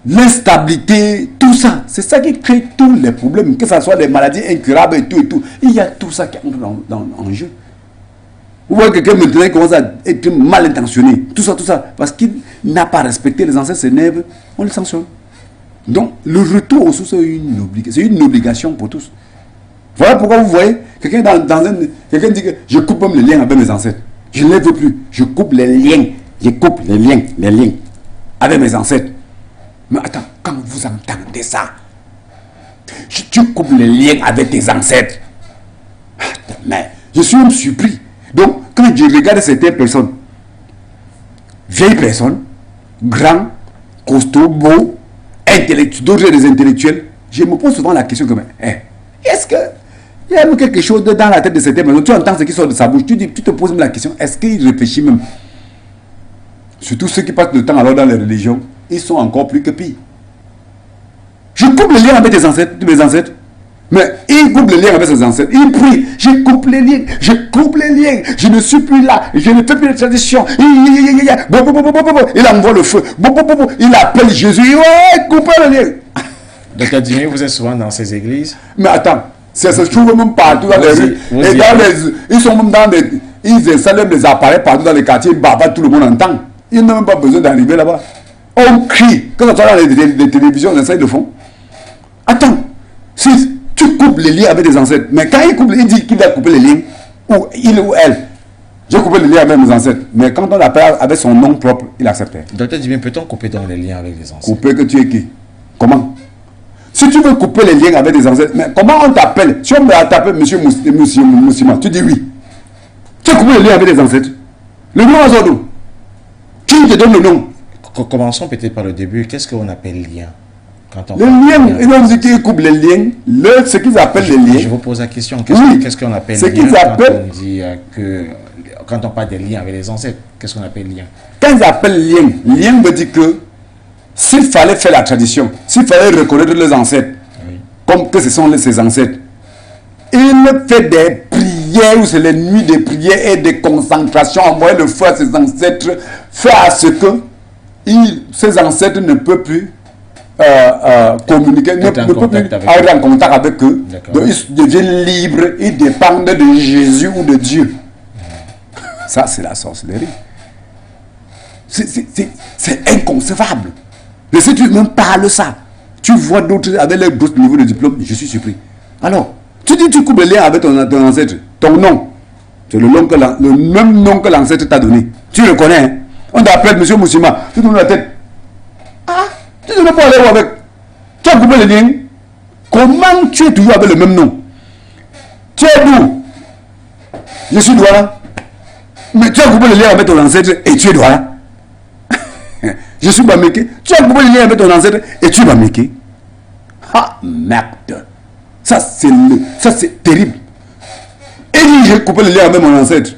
l'instabilité, tout ça, c'est ça qui crée tous les problèmes, que ce soit des maladies incurables et tout et tout. Il y a tout ça qui entre en jeu. Vous voyez quelqu'un maintenant qui commence à être mal intentionné, tout ça, parce qu'il n'a pas respecté les ancêtres, s'énerve, on le sanctionne. Donc, le retour aux sources c'est une obligation pour tous. Voilà pourquoi vous voyez, quelqu'un dit que je coupe même les liens avec mes ancêtres. Je ne les veux plus. Je coupe les liens. Je coupe les liens avec mes ancêtres. Mais attends, quand vous entendez ça, tu coupes les liens avec tes ancêtres. Mais je suis même surpris. Donc, quand je regarde certaines personnes, vieilles personnes, grands, costauds, beaux, intellectuels, d'autres des intellectuels, je me pose souvent la question comme, est-ce que il y a même quelque chose dans la tête de certaines personnes, tu entends ce qui sort de sa bouche, tu te poses même la question, est-ce qu'il réfléchit même surtout ceux qui passent le temps alors dans les religions, ils sont encore plus que pires. Je coupe les liens avec tes ancêtres, mes ancêtres. Mais ils coupent les liens avec ses ancêtres. Ils prient. Je coupe les liens. Je coupe les liens. Je ne suis plus là. Je ne fais plus de tradition. Il envoie le feu. Il appelle Jésus. Ouais, coupez le lien. Docteur Dimi, vous êtes souvent dans ces églises? Mais attends, ça se trouve même partout dans les rues. Et dans les, ils sont même dans des... Ils installent des appareils partout dans les quartiers. Baba, tout le monde entend. Ils n'ont même pas besoin d'arriver là-bas. On crie. Quand on soit dans les télévisions, on essaie de fond. Attends. Si tu coupes les liens avec des ancêtres, mais quand il dit qu'il va couper les liens, ou il ou elle, j'ai coupé les liens avec mes ancêtres, mais quand on l'appelle avec son nom propre, il acceptait. Docteur Dimi, peut-on couper dans les liens avec les ancêtres? Couper que tu es qui? Comment? Si tu veux couper les liens avec des ancêtres, mais comment on t'appelle? Si on t'appelle monsieur Moussima, tu dis oui. Tu as coupé les liens avec des ancêtres. Le nom à son nom. Qui te donne le nom? Commençons peut-être par le début. Qu'est-ce qu'on appelle lien? Les liens, ils ont dit qu'ils coupent les liens, ce qu'ils appellent les liens. Je vous pose la question, qu'est-ce qu'on appelle lien? Quand on parle des liens avec les ancêtres, qu'est-ce qu'on appelle lien? Quand ils appellent lien, lien veut dire que s'il fallait faire la tradition, s'il fallait reconnaître les ancêtres, oui, comme que ce sont ses ancêtres, il fait des prières, où c'est les nuits de prières et de concentration, envoyer le feu à ses ancêtres, faire à ce que ses ancêtres ne peuvent plus communiquer, ne peut plus être en contact avec eux. Donc ils deviennent libres, ils dépendent de Jésus ou de Dieu. Ça, c'est la sorcellerie. C'est inconcevable. Mais si tu même parles ça, tu vois d'autres avec leur d'autres niveaux de diplôme, je suis surpris. Alors, tu dis tu coupes le lien avec ton ancêtre, ton nom, c'est le même nom que l'ancêtre t'a donné. Tu le connais, hein? On t'appelle Monsieur Moussima, tu tournes la tête. Ah, tu ne peux pas aller où avec. Tu as coupé le lien. Comment tu es toujours avec le même nom? Tu es d'où? Je suis Douala. Mais tu as coupé le lien avec ton ancêtre et tu es Douala. Je suis Bameke. Tu as coupé le lien avec ton ancêtre et tu es Bameke. Ah, merde. Ça, c'est terrible. Et dit, j'ai coupé le lien avec mon ancêtre.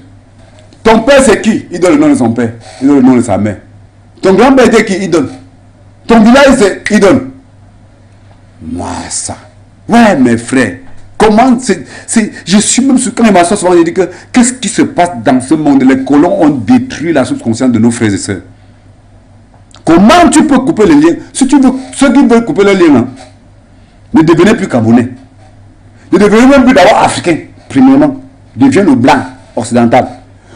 Ton père, c'est qui? Il donne le nom de son père. Il donne le nom de sa mère. Ton grand-père était qui? Il donne. Ton village, c'est il donne. Moi, ça. Ouais, mes frères. Comment je suis même sur quand il m'assoit souvent, je dis que qu'est-ce qui se passe dans ce monde? Les colons ont détruit la subconscience de nos frères et sœurs. Comment tu peux couper les liens? Si tu veux, ceux qui veulent couper les liens, hein, ne devenez plus Camerounais. Ne devenez même plus d'abord africain, premièrement. Deviens le blanc occidental.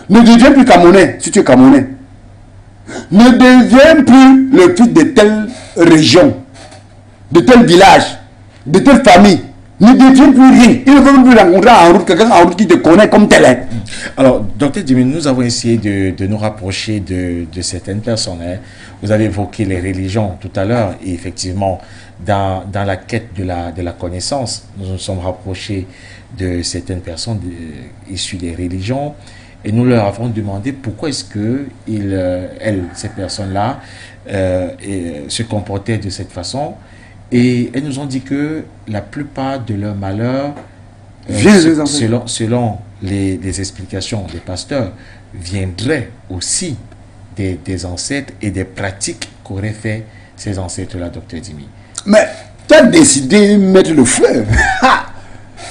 Ne deviens plus Camerounais si tu es Camerounais. Ne deviens plus le fils de telle région, de tel village, de telle famille. Ne deviens plus rien. Il ne veut même plus rencontrer en route quelqu'un en route qui te connaît comme tel. Hein. Alors, docteur Dimi, nous avons essayé de nous rapprocher de certaines personnes. Hein. Vous avez évoqué les religions tout à l'heure. Et effectivement, dans la quête de la connaissance, nous nous sommes rapprochés de certaines personnes issues des religions. Et nous leur avons demandé pourquoi est-ce que ces personnes-là se comportaient de cette façon. Et elles nous ont dit que la plupart de leurs malheurs, selon les explications des pasteurs, viendraient aussi des ancêtres et des pratiques qu'auraient fait ces ancêtres-là, docteur Dimi. Mais tu as décidé de mettre le feu.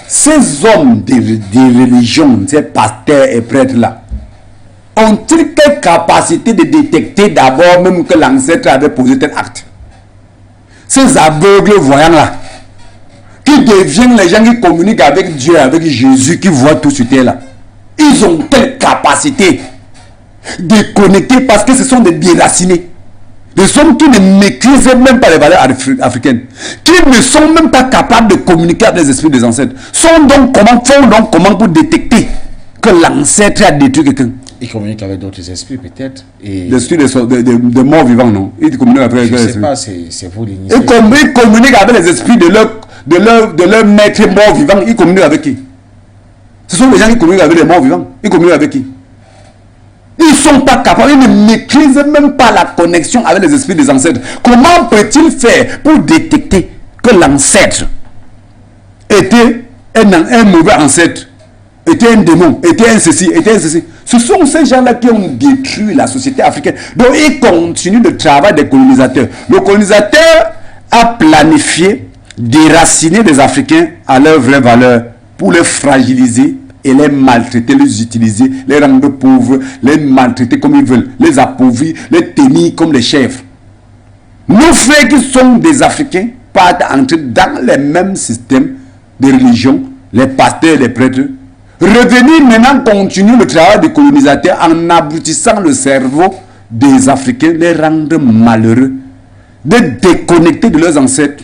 Ces hommes des religions, ces pasteurs et prêtres-là, ont-ils quelle capacité de détecter d'abord même que l'ancêtre avait posé tel acte? Ces aveugles voyants-là, qui deviennent les gens qui communiquent avec Dieu, avec Jésus, qui voient tout sur terre là, ils ont telle capacité de connecter parce que ce sont des déracinés. Des hommes qui ne maîtrisent même pas les valeurs africaines, qui ne sont même pas capables de communiquer avec les esprits des ancêtres, font donc comment pour détecter que l'ancêtre a détruit quelqu'un? Ils communiquent avec d'autres esprits peut-être. L'esprit de morts vivants, non? Ils communiquent avec les esprits. Je ne sais pas, c'est vous l'initié. Ils communiquent avec les esprits de leur maître mort vivant. Ils communiquent avec qui? Ce sont les gens qui communiquent avec les morts vivants. Ils communiquent avec qui? Ils ne sont pas capables, ils ne maîtrisent même pas la connexion avec les esprits des ancêtres. Comment peut-il faire pour détecter que l'ancêtre était un mauvais ancêtre était un démon, était un ceci, était un ceci. Ce sont ces gens-là qui ont détruit la société africaine. Donc ils continuent le travail des colonisateurs. Le colonisateur a planifié déraciner les Africains à leur vraie valeur pour les fragiliser et les maltraiter, les utiliser, les rendre pauvres, les maltraiter comme ils veulent, les appauvrir, les tenir comme des chèvres. Nos frères qui sont des Africains partent entrer dans les mêmes systèmes de religion, les pasteurs, les prêtres. Revenir maintenant continuer le travail des colonisateurs en abrutissant le cerveau des Africains, les rendre malheureux, de déconnecter de leurs ancêtres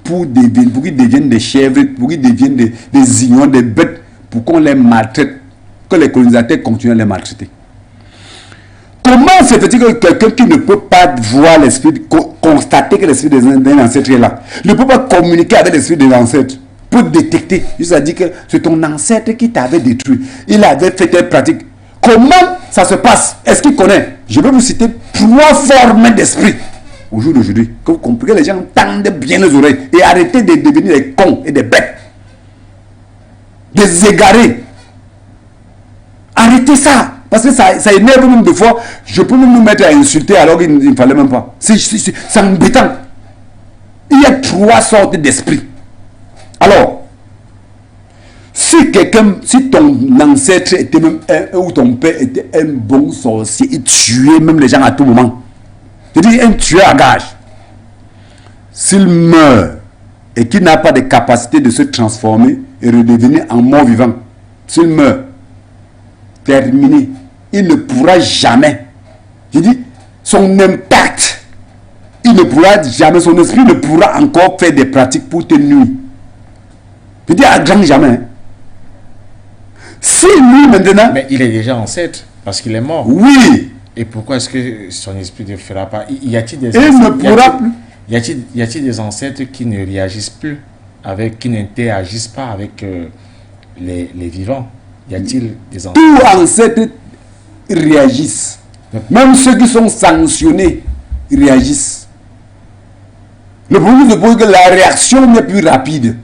pour qu'ils deviennent des chèvres, pour qu'ils deviennent des ignorants, des bêtes, pour qu'on les maltraite, que les colonisateurs continuent à les maltraiter. Comment se fait-il que quelqu'un qui ne peut pas voir l'esprit, constater que l'esprit d'un ancêtre est là, ne peut pas communiquer avec l'esprit des ancêtres, pour détecter, c'est-à-dire que c'est ton ancêtre qui t'avait détruit, il avait fait telle pratique. Comment ça se passe? Est-ce qu'il connaît? Je vais vous citer 3 formes d'esprit au jour d'aujourd'hui, que vous comprenez, les gens tendent bien les oreilles et arrêtez de devenir des cons et des bêtes, des égarés. Arrêtez ça, parce que ça énerve même des fois. Je peux même me mettre à insulter alors qu'il ne fallait même pas. C'est embêtant. Il y a 3 sortes d'esprit. Alors, si ton ancêtre était même ou ton père était un bon sorcier, il tuait même les gens à tout moment. C'est-à-dire un tueur à gage. S'il meurt et qu'il n'a pas de capacité de se transformer et redevenir en mort vivant, s'il meurt, terminé, il ne pourra jamais, je dis, son impact, il ne pourra jamais, son esprit ne pourra encore faire des pratiques pour te nuire. Je dis à grand jamais. Hein. Si lui maintenant... Mais il est déjà ancêtre, parce qu'il est mort. Oui. Et pourquoi est-ce que son esprit ne fera pas? Y a-t-il des ancêtres, il ne pourra plus. Y a-t-il des ancêtres qui ne réagissent plus, qui n'interagissent pas avec les vivants? Y a-t-il des ancêtres? Tous ancêtres réagissent. Même ceux qui sont sanctionnés réagissent. Le problème c'est que la réaction n'est plus rapide.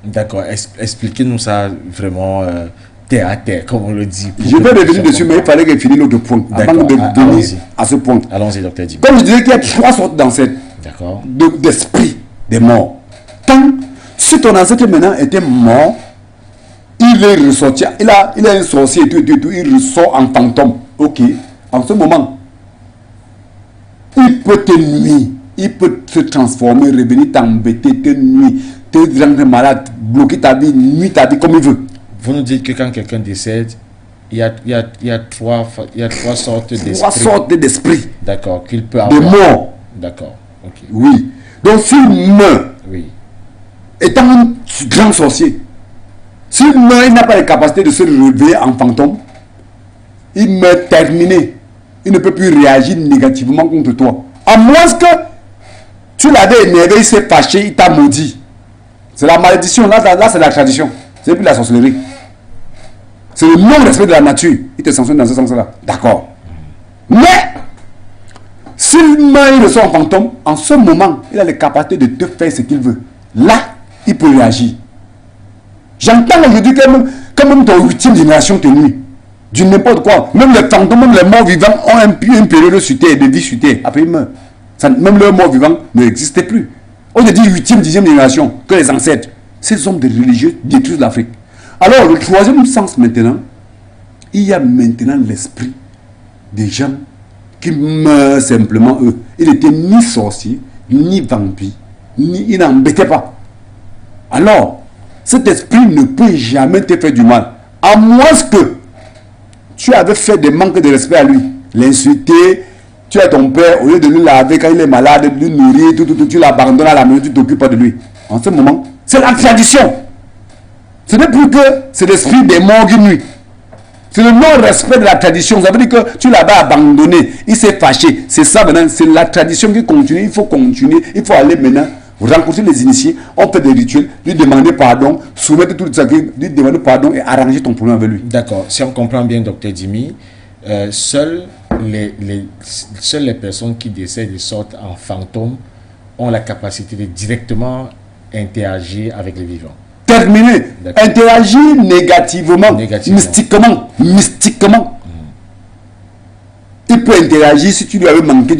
D'accord. Expliquez-nous ça vraiment terre à terre, comme on le dit. Je vais revenir dessus, mais il fallait que je finisse l'autre point. Avant de venir à ce point. Allons-y, docteur Dimi. Comme je disais qu'il y a 3 sortes d'ancêtres. D'accord. D'esprit des morts. Tant, si ton ancêtre maintenant était mort, il est ressorti. Il a un sorcier, tout, il ressort en fantôme. Ok. En ce moment, il peut te nuire. Il peut se transformer, revenir t'embêter, te nuire, te rendre malade, bloquer ta vie, nuire ta vie comme il veut. Vous nous dites que quand quelqu'un décède, il y a 3 sortes d'esprits. 3 sortes d'esprits. D'accord. Qu'il peut avoir. De morts. D'accord. Okay. Oui. Donc s'il meurt, oui, étant un grand sorcier, s'il meurt, il n'a pas la capacité de se réveiller en fantôme, il meurt terminé. Il ne peut plus réagir négativement contre toi. À moins que tu l'avais énervé, il s'est fâché, il t'a maudit. C'est la malédiction, là c'est la tradition. C'est plus la sorcellerie. C'est le non-respect de la nature. Il te sanctionne dans ce sens-là. D'accord. Mais, s'il meurt, il ressort en fantôme, en ce moment, il a la capacité de te faire ce qu'il veut. Là, il peut réagir. J'entends aujourd'hui que même ton 8e génération te nuit. Du n'importe quoi. Même les fantômes, même les morts vivants ont une période sur terre, de vie sur terre. Après, ils meurent. Même leurs morts vivants n'existaient plus. On te dit 8e, 10e génération, que les ancêtres, ces hommes de religieux détruisent l'Afrique. Alors, le 3e sens maintenant, il y a maintenant l'esprit des gens qui meurent simplement eux. Il n'était ni sorcier, ni vampire, il n'embêtait pas. Alors, cet esprit ne peut jamais te faire du mal. À moins que tu avais fait des manques de respect à lui. L'insulter, tu as ton père, au lieu de lui laver quand il est malade, de lui nourrir, tu l'abandonnes à la maison, tu ne t'occupes pas de lui. En ce moment, c'est la tradition. Ce n'est plus que c'est l'esprit des morts qui nuit. C'est le non-respect de la tradition. Ça veut dire que tu l'avais abandonné, il s'est fâché. C'est ça maintenant, c'est la tradition qui continue. Il faut continuer, il faut aller maintenant rencontrer les initiés, on fait des rituels, lui demander pardon, soumettre tout ça, lui demander pardon et arranger ton problème avec lui. D'accord. Si on comprend bien, docteur Dimi, seules les personnes qui décèdent et sortent en fantôme ont la capacité de directement interagir avec les vivants. terminé. Interagir négativement, mystiquement. Il peut interagir si tu lui avais manqué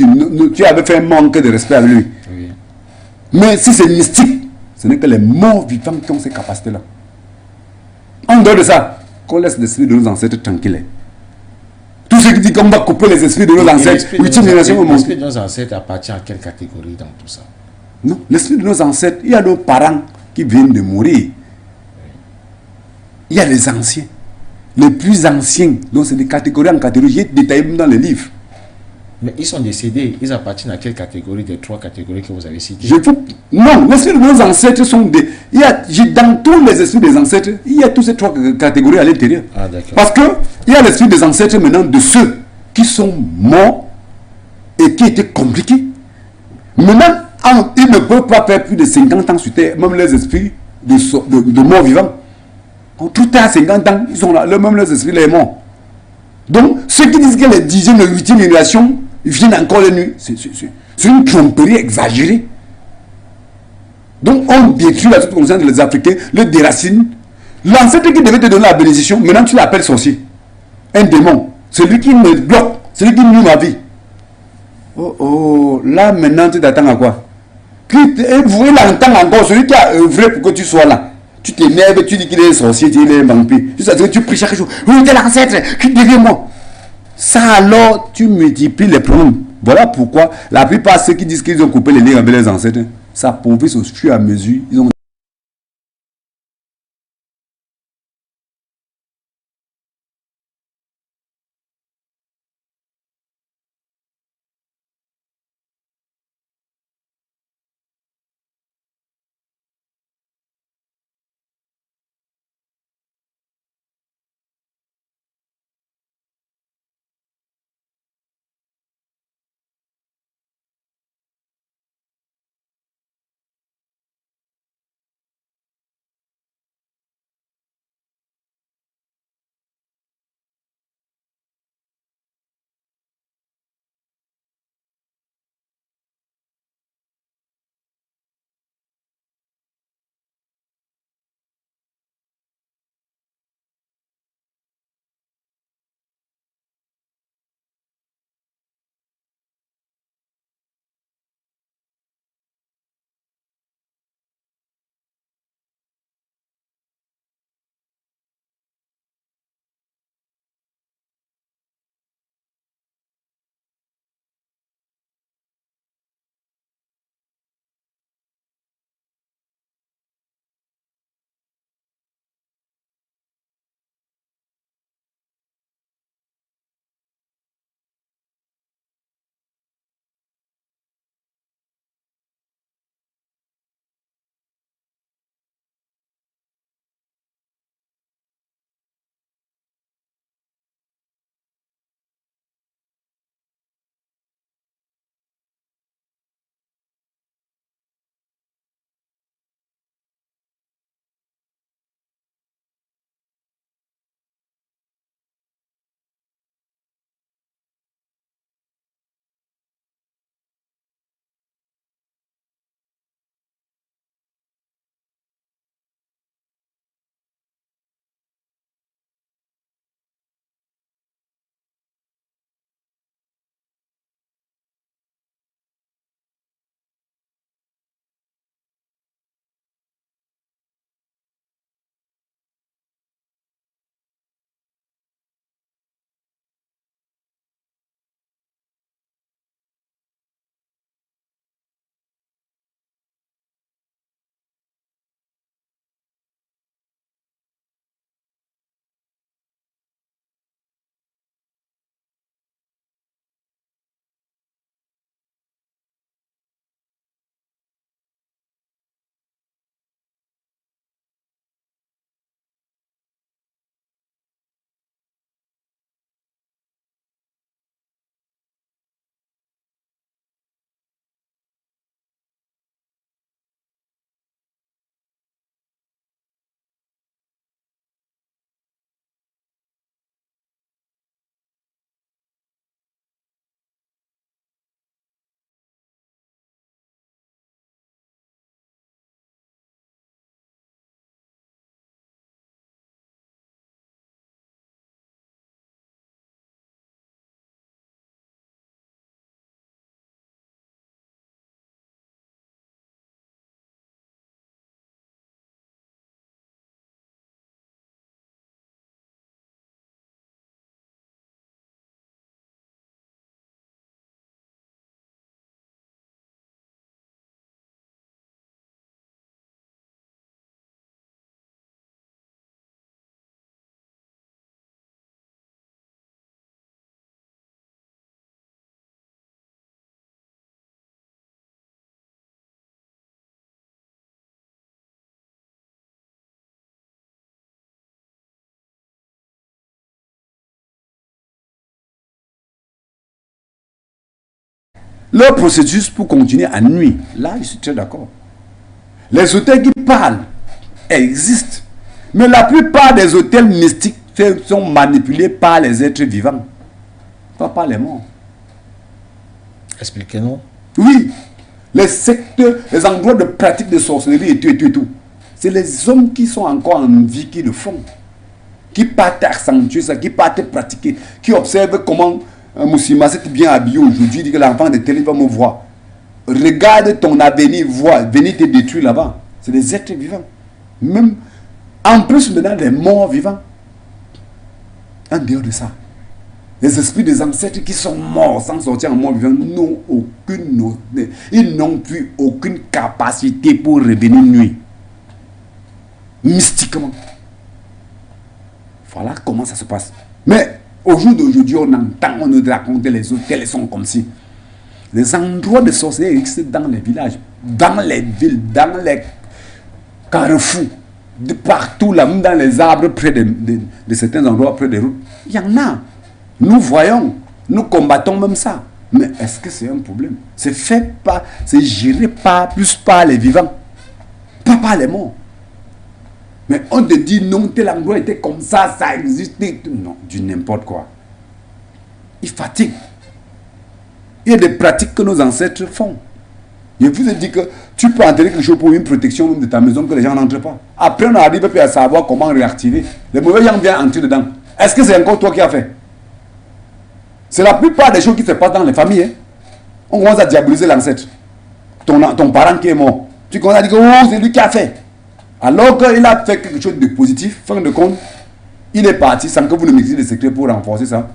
tu avais fait un manque de respect avec lui. Oui. Mais si c'est mystique, ce n'est que les morts vivants qui ont ces capacités-là. En dehors de ça, qu'on laisse l'esprit de nos ancêtres tranquilles. Tout ce qui dit qu'on va couper les esprits de nos ancêtres, l'esprit de nos ancêtres appartient à quelle catégorie dans tout ça? Non, l'esprit de nos ancêtres, il y a nos parents qui viennent de mourir. Il y a les anciens. Les plus anciens, donc c'est des catégories en catégorie, j'ai détaillé dans les livres. Mais ils sont décédés, ils appartiennent à quelle catégorie des 3 catégories que vous avez citées? Non, l'esprit de nos ancêtres sont des... dans tous les esprits des ancêtres, il y a toutes ces 3 catégories à l'intérieur. Ah, d'accord. Parce que il y a l'esprit des ancêtres maintenant de ceux qui sont morts et qui étaient compliqués. Maintenant, ils ne peuvent pas faire plus de 50 ans sur terre, même les esprits de morts vivants. Tout à 50 ans, ils sont là, même les esprits les morts. Donc, ceux qui disent que les 10e, les 8e générations viennent encore les nuits, c'est une tromperie exagérée. Donc, on détruit la toute conscience des Africains, le déracine. L'ancêtre qui devait te donner la bénédiction, maintenant tu l'appelles sorcier. Un démon. Celui qui me bloque, celui qui nuit ma vie. Là maintenant tu t'attends à quoi? Vous l'entend encore, celui qui a œuvré pour que tu sois là. Tu t'énerves, tu dis qu'il est sorcier, il est un vampire. Tu pries chaque jour. Oui, t'es l'ancêtre, qui devient moi. Ça alors, tu multiplies les problèmes. Voilà pourquoi la plupart de ceux qui disent qu'ils ont coupé les liens avec les ancêtres, ça appauvrisse au fur et à mesure. Ils ont leur processus pour continuer à nuire. Là, je suis très d'accord. Les hôtels qui parlent existent. Mais la plupart des hôtels mystiques sont manipulés par les êtres vivants, pas par les morts. Expliquez-nous. Oui, les sectes, les endroits de pratique de sorcellerie et tout. C'est les hommes qui sont encore en vie qui le font. Qui partent accentuer ça, qui partent pratiquer, qui observent comment Moussima s'est bien habillé aujourd'hui, dit que l'enfant de télé va me voir. Regarde ton avenir, vois, venir te détruire là-bas. C'est des êtres vivants. Même, en plus maintenant, les morts vivants. En dehors de ça, les esprits des ancêtres qui sont morts sans sortir en mort vivant ils n'ont plus aucune capacité pour revenir nuit. Mystiquement. Voilà comment ça se passe. Mais au jour d'aujourd'hui, on entend, on nous raconte les hôtels sont comme si. Les endroits de sorcellerie existent dans les villages, dans les villes, dans les carrefours, de partout là, même dans les arbres près de certains endroits, près des routes. Il y en a. Nous voyons, nous combattons même ça. Mais est-ce que c'est un problème? C'est fait par, c'est géré plus par les vivants, pas par les morts. Mais on te dit non, tel endroit était comme ça existait. Non, du n'importe quoi. Il fatigue. Il y a des pratiques que nos ancêtres font. Je vous ai dit que tu peux enterrer quelque chose pour une protection de ta maison que les gens n'entrent pas. Après, on arrive à savoir comment réactiver. Les mauvais gens viennent entrer dedans. Est-ce que c'est encore toi qui as fait? C'est la plupart des choses qui se passent dans les familles. Hein. On commence à diaboliser l'ancêtre. Ton parent qui est mort. Tu commences à dire que oh, c'est lui qui a fait. Alors qu'il a fait quelque chose de positif, fin de compte, il est parti sans que vous ne maîtrisiez les secrets pour renforcer ça.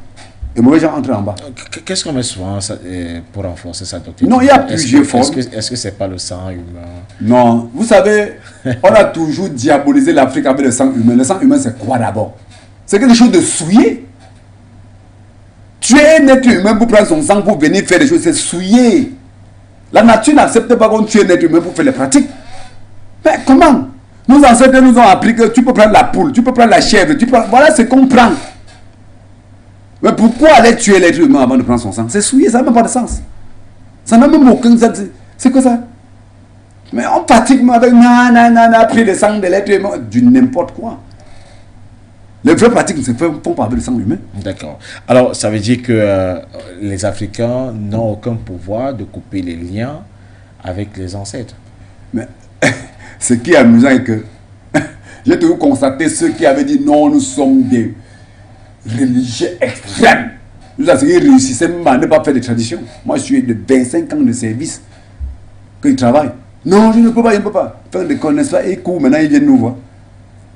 Les mauvais gens entrent en bas. Qu'est-ce qu'on met souvent pour renforcer sa doctrine? Non, il y a plusieurs formes. Est-ce que c'est pas le sang humain? Non, vous savez, on a toujours diabolisé l'Afrique avec le sang humain. Le sang humain, c'est quoi d'abord? C'est quelque chose de souillé. Tuer un être humain pour prendre son sang pour venir faire des choses, c'est souillé. La nature n'accepte pas qu'on tue un être humain pour faire les pratiques. Mais comment? Nos ancêtres nous ont appris que tu peux prendre la poule, tu peux prendre la chèvre, voilà ce qu'on prend. Mais pourquoi aller tuer l'être humain avant de prendre son sang? C'est souillé, ça n'a même pas de sens. Ça n'a même aucun sens. C'est quoi ça? Mais on fatigue avec pris le sang de l'être humain, du n'importe quoi. Les vraies pratiques ne se font pas avec le sang humain. D'accord. Alors, ça veut dire que les Africains n'ont aucun pouvoir de couper les liens avec les ancêtres. Mais ce qui est amusant est que j'ai toujours constaté ceux qui avaient dit non, nous sommes des religieux extrêmes. Nous avons réussi même à ne pas faire de tradition. Moi, je suis de 25 ans de service que je travaille. Non, je ne peux pas, je ne peux pas. Faire des connaissances et coups, maintenant ils viennent nous voir.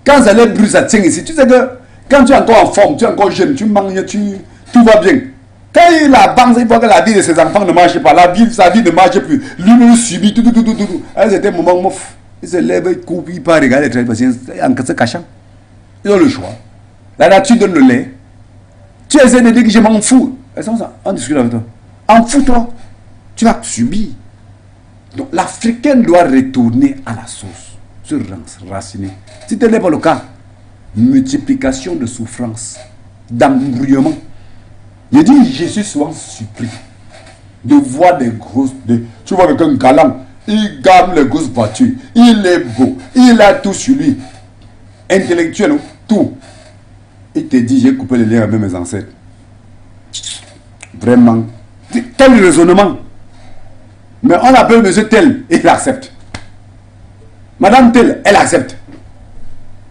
Quand ça les brûle, ça tient ici. Tu sais que quand tu es encore en forme, tu es encore jeune, tu manges, tout va bien. Quand il avance, il voit que la vie de ses enfants ne marche pas. Sa vie ne marche plus. Lui-même subit tout. À un certain moment, il se lève, il coupe, il part regarder les patients en se cachant. Ils ont le choix. La nature donne le lait. Tu essaies de dire que je m'en fous. On discute avec toi. En fous-toi. Tu vas subir. Donc l'Africain doit retourner à la source. Se raciner. Si tel n'est pas le cas, multiplication de souffrances, d'embrouillement. Je dis, je suis souvent surpris de voir des grosses... tu vois quelqu'un galant, il gagne les grosses voitures, il est beau, il a tout sur lui. Intellectuel, tout. Il te dit, j'ai coupé les liens avec mes ancêtres. Vraiment. Quel raisonnement. Mais on appelle monsieur tel, et il accepte. Madame telle, elle accepte.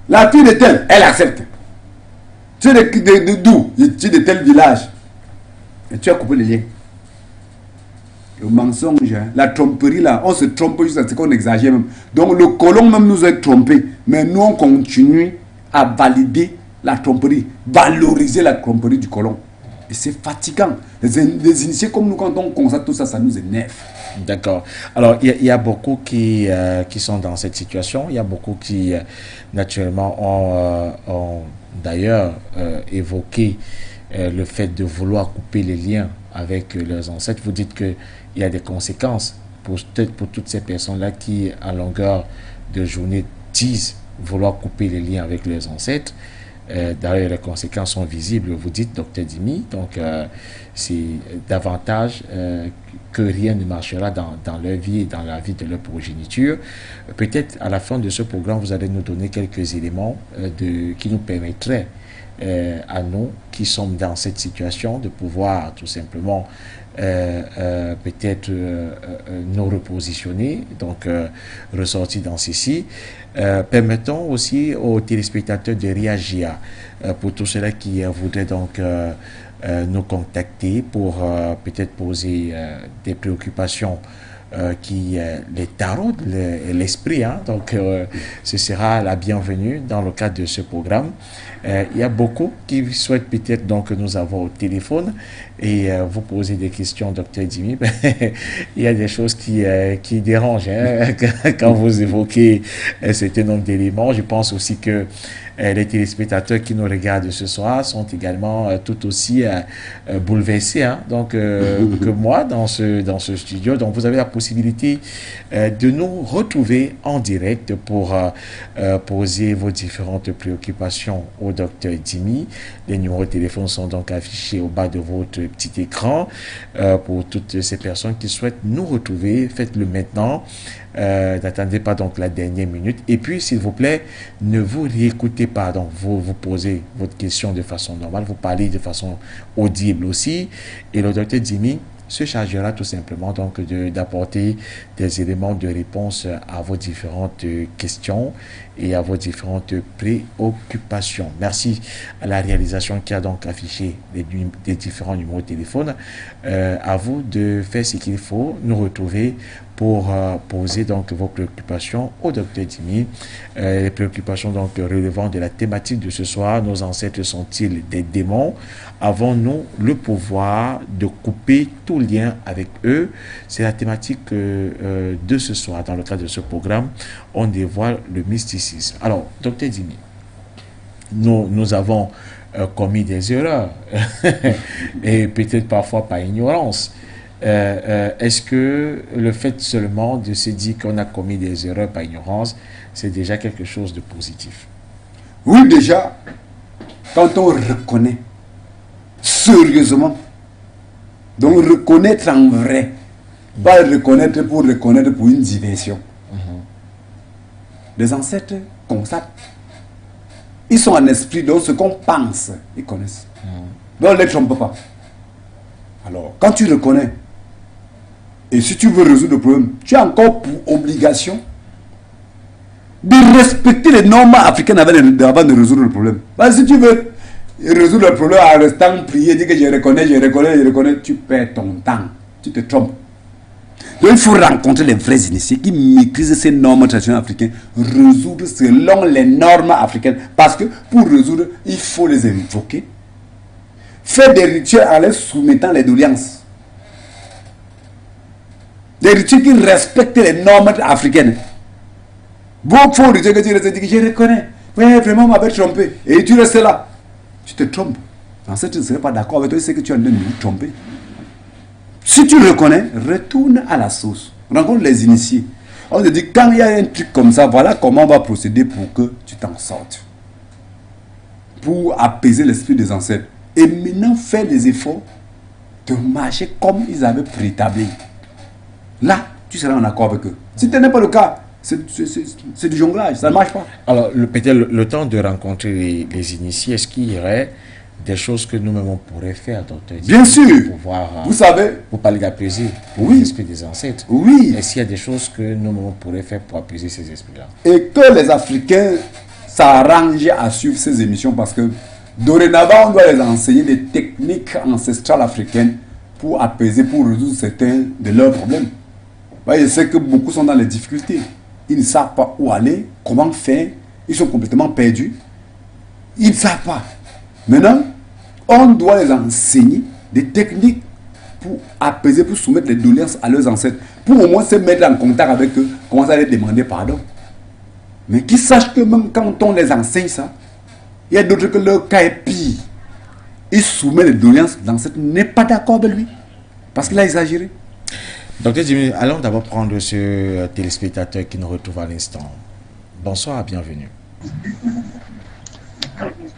La fille de telle, elle accepte. Tu es d'où? Tu es de tel village. Et tu as coupé les liens. Le mensonge, hein, la tromperie là, on se trompe jusqu'à ce qu'on exagère même. Donc le colon même nous a trompés. Mais nous on continue à valider la tromperie, valoriser la tromperie du colon. Et c'est fatigant. Les initiés comme nous, quand on constate tout ça, ça nous énerve. D'accord. Alors, il y a beaucoup qui sont dans cette situation. Il y a beaucoup qui, naturellement, ont d'ailleurs évoqué le fait de vouloir couper les liens avec leurs ancêtres. Vous dites qu'il y a des conséquences peut-être pour toutes ces personnes-là qui, à longueur de journée, disent vouloir couper les liens avec leurs ancêtres. D'ailleurs, les conséquences sont visibles, vous dites, docteur Dimi. Donc, c'est davantage que rien ne marchera dans leur vie et dans la vie de leur progéniture. Peut-être à la fin de ce programme, vous allez nous donner quelques éléments qui nous permettraient à nous qui sommes dans cette situation de pouvoir tout simplement peut-être nous repositionner, donc ressortir dans ceci. Permettons aussi aux téléspectateurs de réagir pour tous ceux-là qui voudraient donc nous contacter pour peut-être poser des préoccupations qui les taraudent l'esprit. Hein? Donc, ce sera la bienvenue dans le cadre de ce programme. Il y a beaucoup qui souhaitent peut-être donc nous avoir au téléphone et vous poser des questions, docteur Dimi. Il y a des choses qui dérangent hein? Quand vous évoquez un certain nombre d'éléments. Je pense aussi que les téléspectateurs qui nous regardent ce soir sont également tout aussi bouleversés hein? Donc, que moi dans ce studio. Donc, vous avez la possibilité de nous retrouver en direct pour poser vos différentes préoccupations au docteur Dimi. Les numéros de téléphone sont donc affichés au bas de votre petit écran. Pour toutes ces personnes qui souhaitent nous retrouver, faites-le maintenant. N'attendez pas donc la dernière minute. Et puis, s'il vous plaît, ne vous réécoutez pas. Donc, vous posez votre question de façon normale, vous parlez de façon audible aussi. Et le docteur Dimi se chargera tout simplement donc d'apporter des éléments de réponse à vos différentes questions et à vos différentes préoccupations. Merci à la réalisation qui a donc affiché les différents numéros de téléphone. À vous de faire ce qu'il faut, nous retrouver pour poser donc vos préoccupations au docteur Dimi. Les préoccupations donc relevant de la thématique de ce soir. Nos ancêtres sont-ils des démons? Avons-nous le pouvoir de couper tout lien avec eux? C'est la thématique de ce soir. Dans le cadre de ce programme, on dévoile le mysticisme. Alors, docteur Dimi, nous avons commis des erreurs et peut-être parfois par ignorance. Est-ce que le fait seulement de se dire qu'on a commis des erreurs par ignorance, c'est déjà quelque chose de positif? Oui, déjà, quand on reconnaît sérieusement, donc reconnaître en vrai, pas reconnaître pour une diversion. Les ancêtres constatent. Ils sont en esprit, donc ce qu'on pense, ils connaissent. Donc, on ne les trompe pas. Alors, quand tu reconnais, et si tu veux résoudre le problème, tu as encore pour obligation de respecter les normes africaines avant de résoudre le problème. Parce que si tu veux résoudre le problème en restant prier, dire que je reconnais, tu perds ton temps, tu te trompes. Donc il faut rencontrer les vrais initiés qui maîtrisent ces normes traditionnelles africaines, résoudre selon les normes africaines. Parce que pour résoudre, il faut les invoquer, faire des rituels en les soumettant les doléances. Des rituels qui respectent les normes africaines. Beaucoup font rituels que tu dis que je reconnais. Oui, vraiment, on m'avait trompé. Et tu restes là. Tu te trompes. En fait, tu ne serais pas d'accord avec toi, c'est que tu es en train de nous tromper. Si tu reconnais, retourne à la source. Rencontre les initiés. On te dit, quand il y a un truc comme ça, voilà comment on va procéder pour que tu t'en sortes. Pour apaiser l'esprit des ancêtres. Et maintenant, fais des efforts de marcher comme ils avaient préétabli. Là, tu seras en accord avec eux. Si ce n'est pas le cas, c'est du jonglage, ça ne marche pas. Alors, peut-être le temps de rencontrer les initiés, est-ce qu'il y aurait des choses que nous-mêmes on pourrait faire, docteur? Bien sûr. Pour pouvoir, vous savez, pour parler d'apaiser oui, l'esprit des ancêtres. Oui. Est-ce qu'il y a des choses que nous-mêmes on pourrait faire pour apaiser ces esprits-là? Et que les Africains s'arrangent à suivre ces émissions parce que dorénavant, on doit les enseigner des techniques ancestrales africaines pour apaiser, pour résoudre certains de leurs problèmes. Je sais que beaucoup sont dans les difficultés. Ils ne savent pas où aller, comment faire. Ils sont complètement perdus. Ils ne savent pas. Maintenant, on doit les enseigner des techniques pour apaiser, pour soumettre les doléances à leurs ancêtres. Pour au moins se mettre en contact avec eux, commencer à les demander pardon. Mais qu'ils sachent que même quand on les enseigne ça, il y a d'autres que leur cas est pire. Ils soumettent les doléances, l'ancêtre n'est pas d'accord avec lui. Parce qu'il a exagéré. Docteur Dimi, allons d'abord prendre ce téléspectateur qui nous retrouve à l'instant. Bonsoir, bienvenue.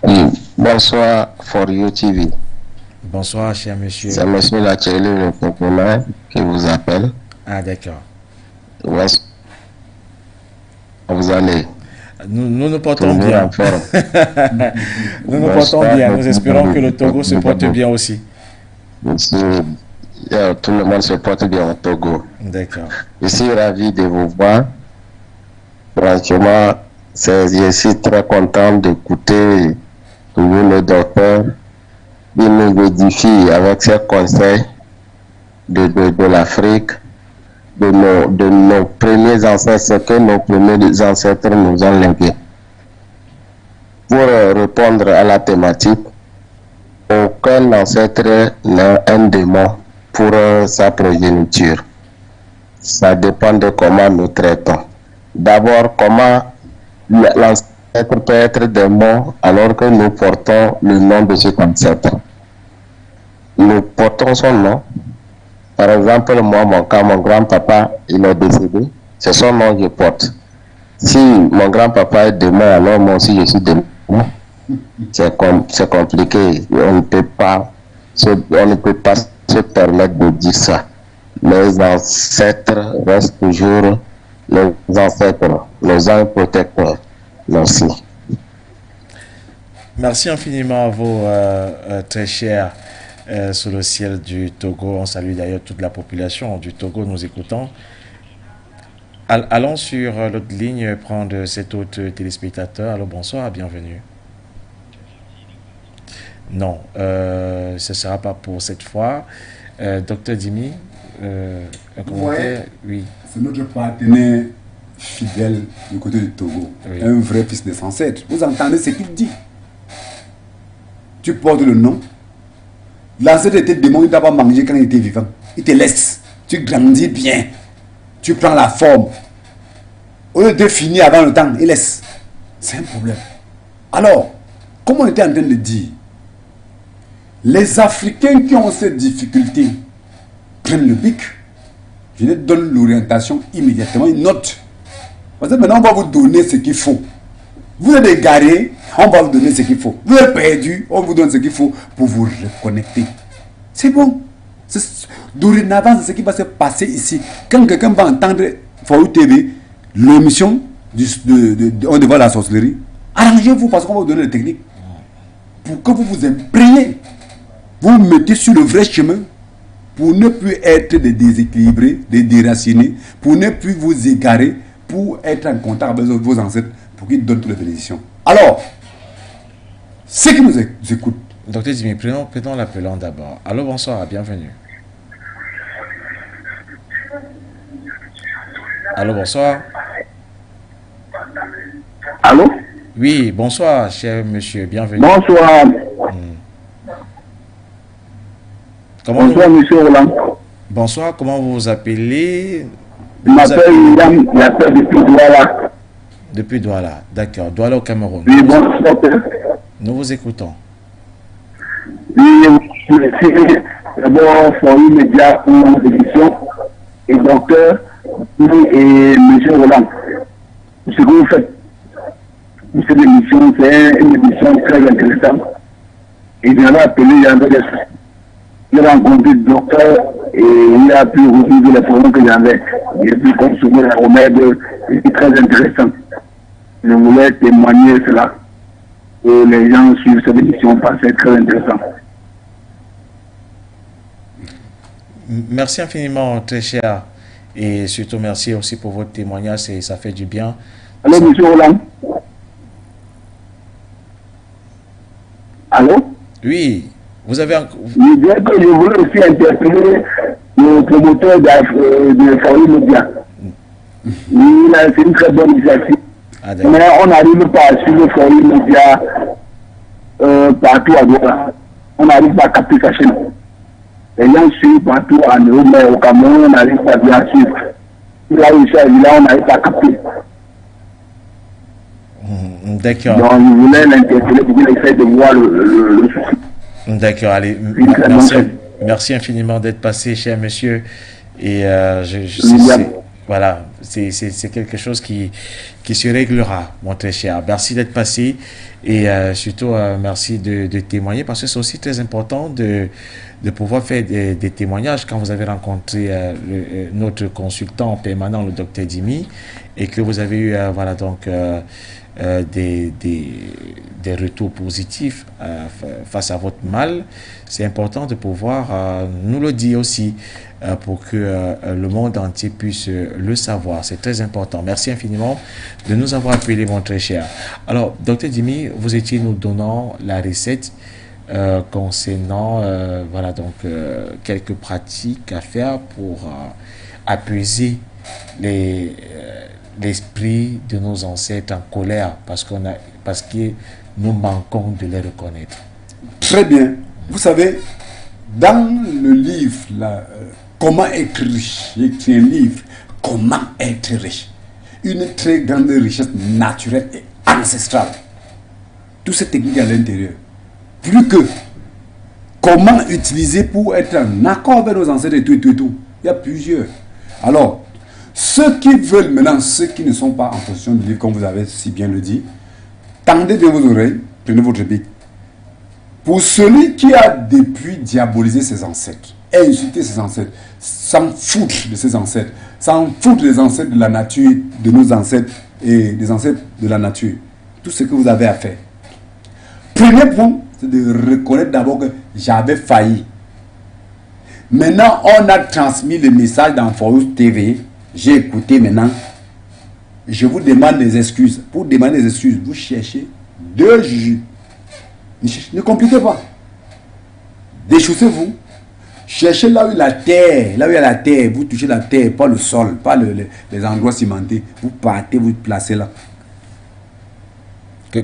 Oui. Bonsoir, For You TV. Bonsoir, cher monsieur. C'est monsieur Lacheli, le populaire, qui vous appelle. Ah, d'accord. Où est-ce que vous allez? Nous nous portons bien. Nous nous portons bien. Nous espérons que le Togo se porte bien aussi. Monsieur, tout le monde se porte bien au Togo. D'accord. Je suis ravi de vous voir. Franchement, je suis très content d'écouter toujours le docteur. Il nous édifie avec ses conseils de l'Afrique, de nos premiers ancêtres, ce que nos premiers ancêtres nous ont légué. Pour répondre à la thématique, aucun ancêtre n'a un démon pour sa progéniture. Ça dépend de comment nous traitons. D'abord, comment l'ancêtre peut être démon alors que nous portons le nom de cet ancêtre. Nous portons son nom. Par exemple, moi, mon grand-papa, il est décédé. C'est son nom que je porte. Si mon grand-papa est démon, alors moi aussi je suis démon. C'est compliqué. On ne peut pas se permettre de dire ça. Les ancêtres restent toujours les ancêtres, les anges protecteurs. Merci. Merci infiniment à vous, très chers, sous le ciel du Togo. On salue d'ailleurs toute la population du Togo nous écoutant. Allons sur l'autre ligne prendre cet autre téléspectateur. Alors bonsoir, bienvenue. Non, ce ne sera pas pour cette fois. Docteur Dimi, un commentaire? Oui. C'est notre partenaire fidèle du côté du Togo, oui. Un vrai fils des ancêtres. Vous entendez ce qu'il dit? Tu portes le nom. L'ancêtre était démon, il ne t'a pas mangé quand il était vivant. Il te laisse. Tu grandis bien. Tu prends la forme. Au lieu de finir avant le temps, il laisse. C'est un problème. Alors, comme on était en train de dire, les Africains qui ont cette difficulté prennent le bic. Je leur donne l'orientation immédiatement, une note. Parce que maintenant, on va vous donner ce qu'il faut. Vous êtes égaré, on va vous donner ce qu'il faut. Vous êtes perdu, on vous donne ce qu'il faut pour vous reconnecter. C'est bon. Dorénavant, c'est ce qui va se passer ici. Quand quelqu'un va entendre For You TV, l'émission On dévoile la sorcellerie, arrangez-vous parce qu'on va vous donner les techniques. Pour que vous vous imprégnez. Vous vous mettez sur le vrai chemin pour ne plus être des déséquilibrés, des déracinés, pour ne plus vous égarer, pour être en contact avec vos ancêtres, pour qu'ils donnent toutes les bénédictions. Alors, ceux qui nous écoutent. Docteur Dimi, prenons l'appelant d'abord. Allô, bonsoir, bienvenue. Allô, bonsoir. Allô? Oui, bonsoir, cher monsieur, bienvenue. Bonsoir. Bonsoir, monsieur Roland. Bonsoir, comment vous vous appelez? Je m'appelle William, j'appelle depuis Douala. Depuis Douala, d'accord. Douala au Cameroun. Oui, bonsoir. Nous vous écoutons. Oui, je suis d'abord For You Média pour l'émission et docteur et monsieur Roland. Ce que vous faites, cette émission, c'est une émission très intéressante. Et j'avais appelé, j'ai rencontré le docteur et il a pu résoudre les problèmes que j'avais. J'ai pu consommer les remèdes, c'était très intéressant. Je voulais témoigner cela. Et les gens suivent cette émission parce que c'est très intéressant. Merci infiniment, très cher. Et surtout, merci aussi pour votre témoignage, et ça fait du bien. Allô, monsieur Roland? Allô? Oui, vous avez... Je disais que je voulais aussi interpeller le promoteur de For You Média. Oui, c'est une très bonne initiative. Ah, mais on n'arrive pas à suivre For You Média partout à Douala. On n'arrive pas à capter sa chaîne. Les gens suivent partout en Europe, mais au Cameroun, on n'arrive pas bien à suivre. Là où là, on n'arrive pas à capter. D'accord. Donc, je voulais l'interpeller pour qu'il essaie de voir le souci. D'accord, allez. Merci infiniment d'être passé, cher monsieur. Et voilà, c'est quelque chose qui qui se réglera, mon très cher. Merci d'être passé et surtout merci de témoigner parce que c'est aussi très important de pouvoir faire des témoignages quand vous avez rencontré notre consultant permanent, le docteur Dimi, et que vous avez eu voilà, donc, des retours positifs face à votre mal. C'est important de pouvoir nous le dire aussi pour que le monde entier puisse le savoir. C'est très important. Merci infiniment de nous avoir appelé, mon très cher. Alors, docteur Dimi, vous étiez nous donnant la recette concernant voilà, donc, quelques pratiques à faire pour apaiser l'esprit de nos ancêtres en colère parce que nous manquons de les reconnaître. Très bien. Vous savez, dans le livre là, Comment être riche, j'ai écrit un livre, Comment être riche, une très grande richesse naturelle et ancestrale. Toutes ces techniques à l'intérieur. Plus que comment utiliser pour être en accord avec nos ancêtres et tout. Il y a plusieurs. Alors, ceux qui veulent maintenant, ceux qui ne sont pas en position de lire, comme vous avez si bien le dit, tendez bien vos oreilles, prenez votre bic. Pour celui qui a depuis diabolisé ses ancêtres, insulté ses ancêtres, s'en foutre de ses ancêtres, s'en foutre des ancêtres de la nature, de nos ancêtres et des ancêtres de la nature, tout ce que vous avez à faire. Premier point, c'est de reconnaître d'abord que j'avais failli. Maintenant, on a transmis le message dans Forus TV. J'ai écouté maintenant. Je vous demande des excuses. Pour demander des excuses, vous cherchez 2 jujubes. Ne compliquez pas. Déchaussez-vous. Cherchez là où il y a la terre. Là où il y a la terre, vous touchez la terre, pas le sol, pas les endroits cimentés. Vous partez, vous placez là. Que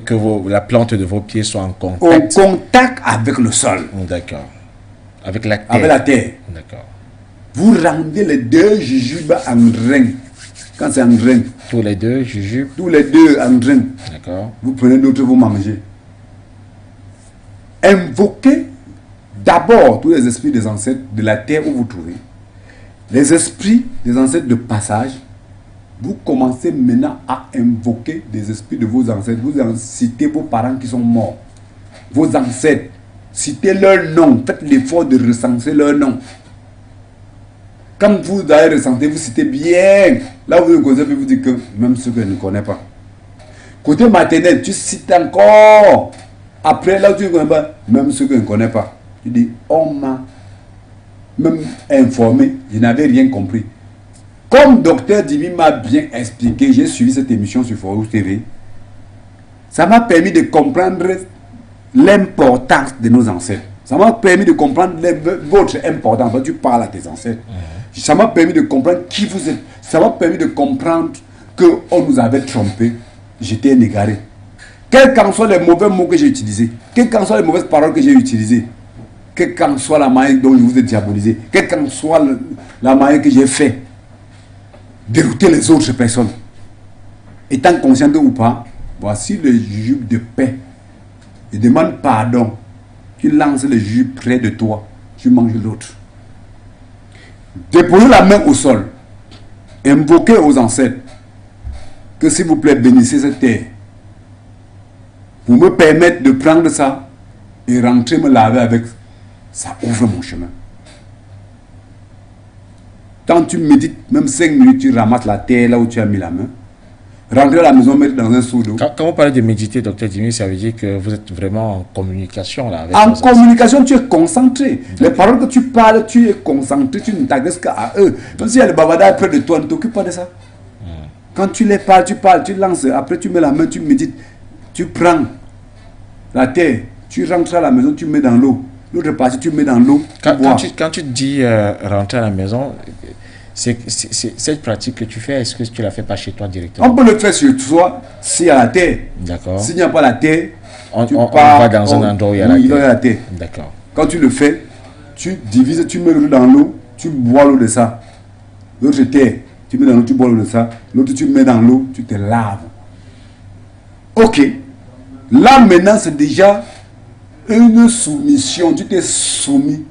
la plante de vos pieds soit en contact. Au contact avec le sol. D'accord. Avec la terre. Avec la terre. D'accord. Vous rendez les 2 jujubes en grain. Quand c'est en grain. Tous les 2 jujubes. Tous les 2 en grain. D'accord. Vous prenez d'autres, vous mangez. Invoquez d'abord tous les esprits des ancêtres de la terre où vous trouvez. Les esprits des ancêtres de passage. Vous commencez maintenant à invoquer des esprits de vos ancêtres. Vous citez vos parents qui sont morts. Vos ancêtres. Citez leur nom. Faites l'effort de recenser leur nom. Quand vous allez recenser, vous citez bien. Là, vous connaissez, vous dites que même ceux que je ne connais pas. Côté maternel, tu cites encore. Après, là où tu ne connais pas, même ceux que je ne connais pas. Tu dis, on m'a même informé, je n'avais rien compris. Comme docteur Dimi m'a bien expliqué, j'ai suivi cette émission sur Forus TV. Ça m'a permis de comprendre l'importance de nos ancêtres. Ça m'a permis de comprendre votre importance. Tu parles à tes ancêtres. Ça m'a permis de comprendre qui vous êtes. Ça m'a permis de comprendre qu'on nous avait trompés. J'étais un égaré. Quels qu'en soient les mauvais mots que j'ai utilisés, quelles qu'en soient les mauvaises paroles que j'ai utilisées, quelle qu'en soit la manière dont je vous ai diabolisé, quelle qu'en soit la manière que j'ai fait, dérouter les autres personnes, étant conscient ou pas, voici le jujube de paix. Il demande pardon. Tu lances le jujube près de toi, tu manges l'autre. Déposez la main au sol. Invoquez aux ancêtres que s'il vous plaît bénissez cette terre. Pour me permettre de prendre ça et rentrer me laver avec, ça ouvre mon chemin. Quand tu médites, même 5 minutes, tu ramasses la terre là où tu as mis la main. Rentrer à la maison, mettre dans un seau d'eau. Quand vous parlez de méditer, docteur Dimi, ça veut dire que vous êtes vraiment en communication là avec en communication, tu es concentré. Les paroles que tu parles, tu es concentré, tu ne t'adresses qu'à eux. Donc s'il y a le bavardage près de toi, ne t'occupe pas de ça. Quand tu les parles, tu lances, après tu mets la main, tu médites, tu prends la terre, tu rentres à la maison, tu mets dans l'eau. L'autre partie, tu mets dans l'eau. Quand tu dis rentrer à la maison, c'est cette pratique que tu fais, est-ce que tu ne la fais pas chez toi directement? On peut le faire chez toi s'il y a la terre. D'accord. S'il n'y a pas la terre, on va dans un endroit où il y a la terre. D'accord. Quand tu le fais, tu divises, tu mets l'eau dans l'eau, tu bois l'eau de ça. L'autre terre, tu mets dans l'eau, tu bois l'eau de ça. L'autre, tu mets dans l'eau, tu te laves. Ok. Là, maintenant, c'est déjà une soumission. Tu t'es soumis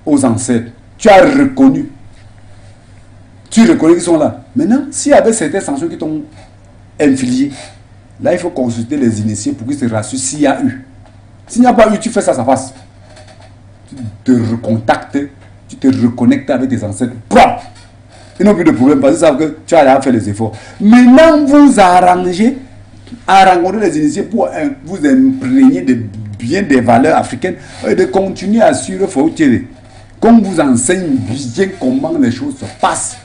aux ancêtres. Tu as reconnu. Tu reconnais qu'ils sont là. Maintenant, s'il y avait certaines sanctions qui t'ont infiliés. Là, il faut consulter les initiés pour qu'ils se rassurent s'il y a eu. S'il n'y a pas eu, tu fais ça, ça passe. Tu te recontactes, tu te reconnectes avec tes ancêtres. Propre. Ils n'ont plus de problème parce qu'ils savent que tu as déjà fait les efforts. Maintenant, vous arrangez à rencontrer les initiés pour vous imprégner de bien des valeurs africaines et de continuer à suivre Fautier. Qu'on vous enseigne bien comment les choses se passent.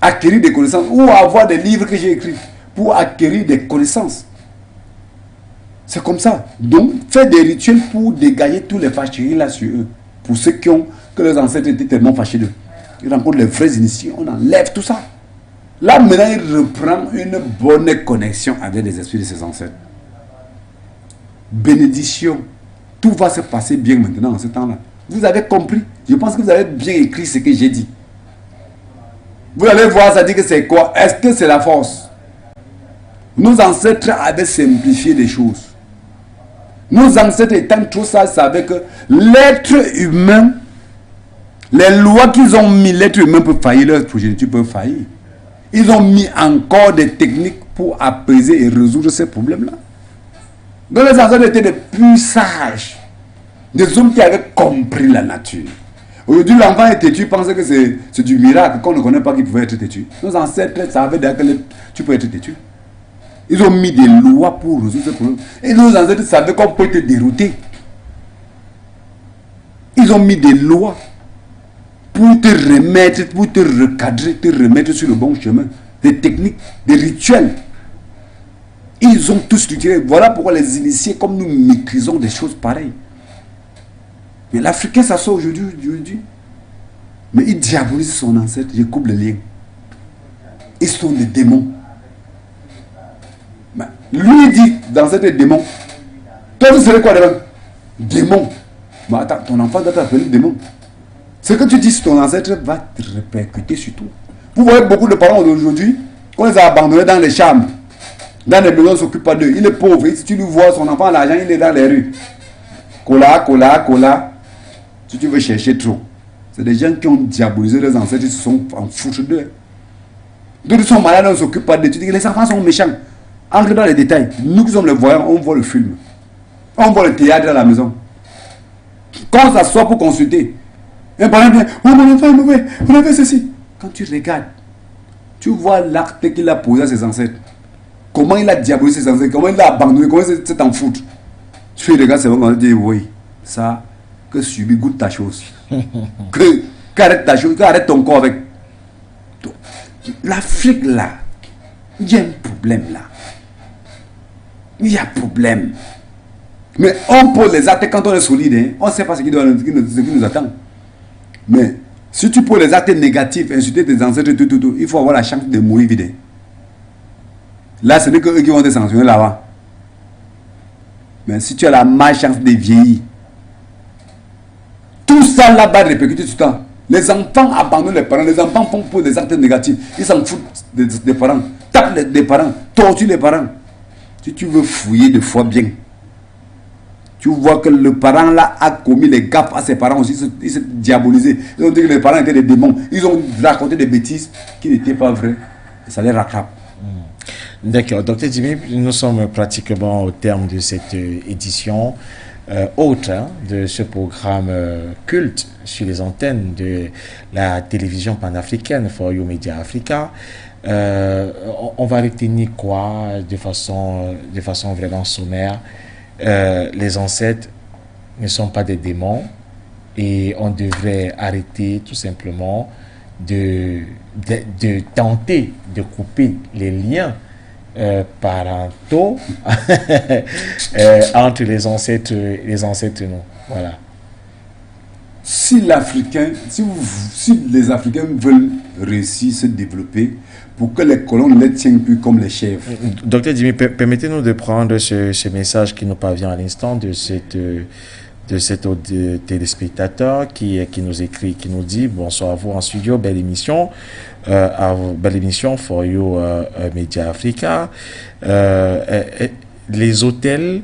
Acquérir des connaissances ou avoir des livres que j'ai écrits pour acquérir des connaissances. C'est comme ça. Donc, faire des rituels pour dégager tous les fâcheries là sur eux. Pour ceux qui ont, que leurs ancêtres étaient tellement fâchés d'eux. Ils rencontrent les vrais initiés, on enlève tout ça. Là, maintenant, il reprend une bonne connexion avec les esprits de ses ancêtres. Bénédiction. Tout va se passer bien maintenant en ce temps-là. Vous avez compris. Je pense que vous avez bien écrit ce que j'ai dit. Vous allez voir, ça dit que c'est quoi? Est-ce que c'est la force? Nos ancêtres avaient simplifié les choses. Nos ancêtres étant trop sages savaient que l'être humain, les lois qu'ils ont mis, l'être humain peut faillir, leur progéniture peut faillir. Ils ont mis encore des techniques pour apaiser et résoudre ces problèmes-là. Donc les ancêtres étaient des plus sages, des hommes qui avaient compris la nature. Aujourd'hui, l'enfant est têtu, pense que c'est du miracle, qu'on ne connaît pas qu'il pouvait être têtu. Nos ancêtres savaient que tu peux être têtu. Ils ont mis des lois pour résoudre ce problème. Et nos ancêtres savaient qu'on peut te dérouter. Ils ont mis des lois pour te remettre, pour te recadrer, te remettre sur le bon chemin. Des techniques, des rituels. Ils ont tout structuré. Voilà pourquoi les initiés, comme nous maîtrisons des choses pareilles. Mais l'Africain s'assoit aujourd'hui. Mais il diabolise son ancêtre. Je coupe le lien. Ils sont des démons. Mais lui dit dans cet démon. Toi, tu serais quoi démon? Démon. Mais attends, ton enfant doit t'appeler démon. Ce que tu dis sur ton ancêtre va te répercuter sur toi. Vous voyez beaucoup de parents d'aujourd'hui, qu'on les a abandonnés dans les chambres. Dans les maisons, on ne s'occupe pas d'eux. Il est pauvre. Si tu lui vois son enfant, l'argent, il est dans les rues. Cola. Si tu veux chercher trop. C'est des gens qui ont diabolisé leurs ancêtres, ils se sont en foutre d'eux. D'autres sont malades, on ne s'occupe pas d'eux. Tu dis que les enfants sont méchants. Entre dans les détails. Nous qui sommes les voyants, on voit le film. On voit le théâtre à la maison. Quand on s'assoit pour consulter, un parent dit, oh mon enfant est mauvais, on a fait ceci. Quand tu regardes, tu vois l'acte qu'il a posé à ses ancêtres. Comment il a diabolisé ses ancêtres, comment il a abandonné, comment il s'est en foutre. Tu regardes, c'est bon, on dit, oui, ça, que subit, goûte ta chose. Qu'arrête ta chose, qu'arrête ton corps avec. L'Afrique là, il y a un problème là. Il y a un problème. Mais on pose les actes quand on est solide, hein, on ne sait pas ce qui nous attend. Mais si tu poses les actes négatifs, insulter tes ancêtres, tout, il faut avoir la chance de mourir vide. Là, ce n'est que eux qui vont te sanctionner là-bas. Mais si tu as la malchance de vieillir, tout ça là-bas répercute sur toi. Les enfants abandonnent les parents, les enfants font pour des actes négatifs. Ils s'en foutent des parents, tapent des parents, torturent les parents. Si tu veux fouiller de fois bien, tu vois que le parent là a commis les gaffes à ses parents aussi, ils se diabolisé. Ils ont dit que les parents étaient des démons. Ils ont raconté des bêtises qui n'étaient pas vraies. Et ça les rattrape. D'accord. Docteur Jimmy, nous sommes pratiquement au terme de cette édition autre de ce programme culte sur les antennes de la télévision panafricaine For You Media Africa. On va retenir quoi de façon vraiment sommaire? Les ancêtres ne sont pas des démons et on devrait arrêter tout simplement de tenter de couper les liens parentaux entre les ancêtres nous. Voilà. Si les Africains veulent réussir, se développer, pour que les colons ne les tiennent plus comme les chèvres. Docteur Jimmy, permettez-nous de prendre ce message qui nous parvient à l'instant de cet téléspectateur qui nous écrit, qui nous dit: bonsoir à vous en studio, belle émission, belle émission For You Media Africa. Les hôtels,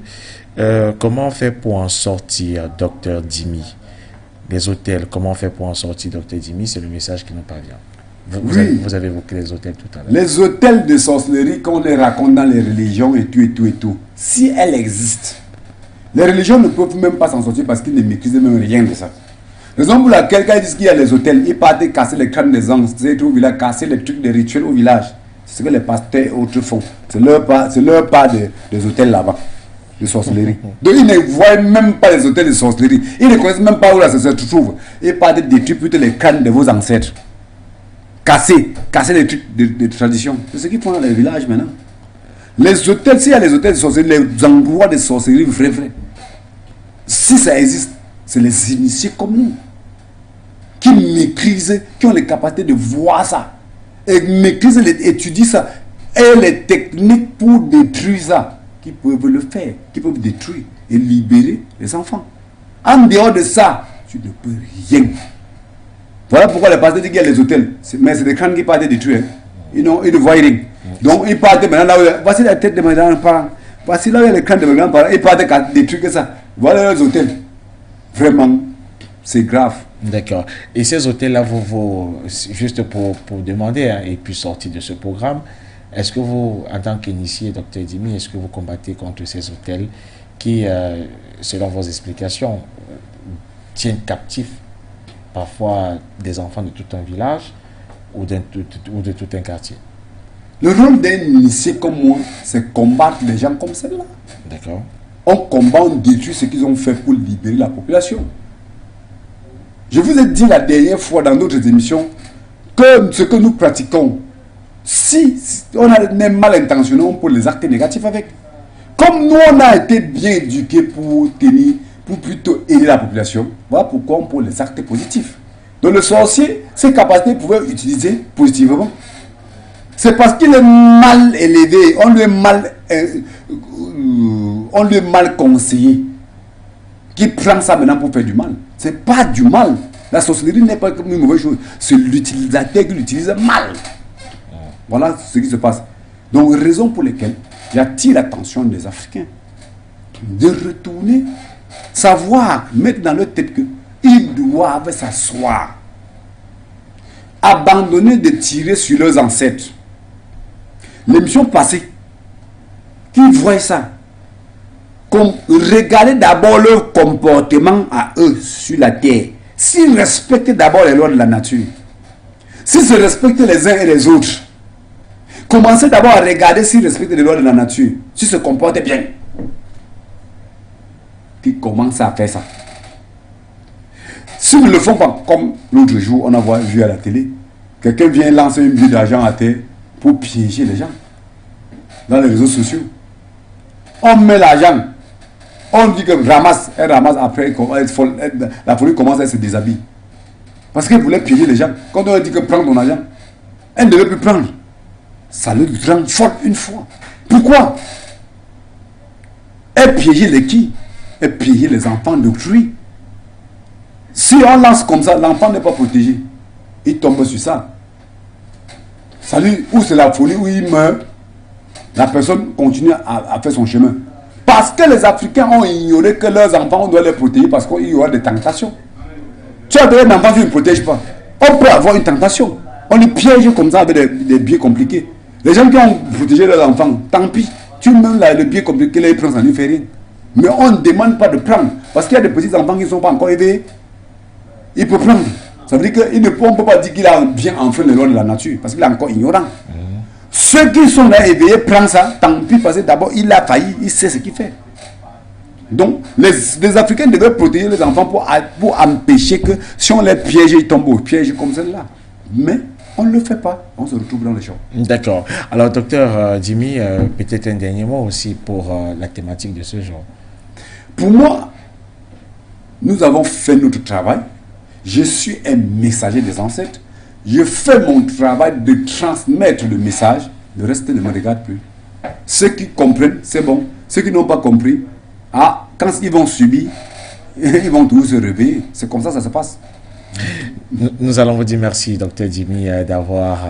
comment on fait pour en sortir, docteur Jimmy? Les hôtels, comment on fait pour en sortir, docteur Jimmy? C'est le message qui nous parvient. Vous avez évoqué les hôtels tout à l'heure. Les hôtels de sorcellerie qu'on les raconte dans les religions et tout, si elles existent, les religions ne peuvent même pas s'en sortir parce qu'ils ne maîtrisent même rien de ça. Raison pour laquelle, quand ils disent qu'il y a les hôtels, ils partent casser les crânes des ancêtres au village, casser les trucs des rituels au village. C'est ce que les pasteurs et autres font. C'est leur part des hôtels là-bas, de sorcellerie. Donc ils ne voient même pas les hôtels de sorcellerie. Ils ne connaissent même pas où la sorcellerie se trouve. Ils partent détruire plutôt les crânes de vos ancêtres. Casser les trucs de tradition. C'est ce qu'ils font dans les villages maintenant. Les hôtels, s'il y a les hôtels de sorcellerie, les endroits de sorcellerie vrais, si ça existe, c'est les initiés comme nous qui maîtrisent, qui ont les capacités de voir ça et maîtrisent, étudient ça et les techniques pour détruire ça, qui peuvent le faire, qui peuvent détruire et libérer les enfants. En dehors de ça, tu ne peux rien. Voilà pourquoi les pasteurs disent qu'il y a les hôtels, mais c'est des crânes qui partent détruire. Ils ne voient rien. Donc ils partent maintenant là où voici la tête de mes grands-parents, voici là où il y a les crânes de mes grands-parents, ils partent détruire que ça. Voilà les hôtels. Vraiment, c'est grave. D'accord. Et ces hôtels-là, juste pour demander, hein, et puis sortir de ce programme, est-ce que vous, en tant qu'initié, Dr Dimi, est-ce que vous combattez contre ces hôtels qui, selon vos explications, tiennent captifs parfois des enfants de tout un village ou de tout un quartier? Le rôle d'un initié comme moi, c'est combattre les gens comme celle-là. D'accord. On combat, on détruit ce qu'ils ont fait pour libérer la population. Je vous ai dit la dernière fois dans d'autres émissions que ce que nous pratiquons, si on a même mal intentionné, on peut les actes négatifs avec. Comme nous, on a été bien éduqués pour plutôt aider la population, voilà pourquoi on peut les actes positifs. Donc le sorcier, ses capacités pouvaient utiliser positivement. C'est parce qu'il est mal élevé, on lui est mal conseillé, qu'il prend ça maintenant pour faire du mal. C'est pas du mal. La sorcellerie n'est pas une mauvaise chose. C'est l'utilisateur qui l'utilise mal. Voilà ce qui se passe. Donc, raison pour laquelle j'attire l'attention des Africains de retourner, savoir, mettre dans leur tête qu'ils doivent s'asseoir, abandonner de tirer sur leurs ancêtres. L'émission passée, qui voient ça, comme regarder d'abord leur comportement à eux sur la terre, s'ils respectent d'abord les lois de la nature, s'ils se respectent les uns et les autres, commencez d'abord à regarder s'ils respectent les lois de la nature, s'ils se comportent bien, qu'ils commencent à faire ça. S'ils ne le font pas, comme l'autre jour, on a vu à la télé, quelqu'un vient lancer une billet d'argent à terre pour piéger les gens dans les réseaux sociaux. On met l'argent, on dit que ramasse, elle ramasse, après la folie commence à se déshabiller. Parce qu'elle voulait piéger les gens. Quand on dit que prends ton argent, elle ne devait plus prendre. Ça le rend folle une fois. Pourquoi? Elle piégeait les qui? Elle piégeait les enfants d'autrui. Si on lance comme ça, l'enfant n'est pas protégé. Il tombe sur ça. Salut, ou c'est la folie, où il meurt, la personne continue à faire son chemin. Parce que les Africains ont ignoré que leurs enfants, on doit les protéger parce qu'il y aura des tentations. Tu as un enfant, tu ne le protèges pas. On peut avoir une tentation. On les piège comme ça avec des biais compliqués. Les gens qui ont protégé leurs enfants, tant pis. Tu mets le biais compliqué, là, ils prennent, ça ne fait rien. Mais on ne demande pas de prendre. Parce qu'il y a des petits enfants qui ne sont pas encore éveillés. Il peut prendre. Ça veut dire qu'on ne peut pas dire qu'il a bien enfreint les lois de la nature. Parce qu'il est encore ignorant. Ceux qui sont là éveillés prennent ça, tant pis, parce que d'abord il a failli, il sait ce qu'il fait. Donc les Africains devraient protéger les enfants pour empêcher que si on les piège, ils tombent au piège comme celle-là. Mais on ne le fait pas, on se retrouve dans les champs. D'accord. Alors docteur Dimi, peut-être un dernier mot aussi pour la thématique de ce jour. Pour moi, nous avons fait notre travail. Je suis un messager des ancêtres. Je fais mon travail de transmettre le message. Le reste ne me regarde plus. Ceux qui comprennent, c'est bon. Ceux qui n'ont pas compris, quand ils vont subir, ils vont tous se réveiller. C'est comme ça se passe. Nous allons vous dire merci, Dr Dimi, d'avoir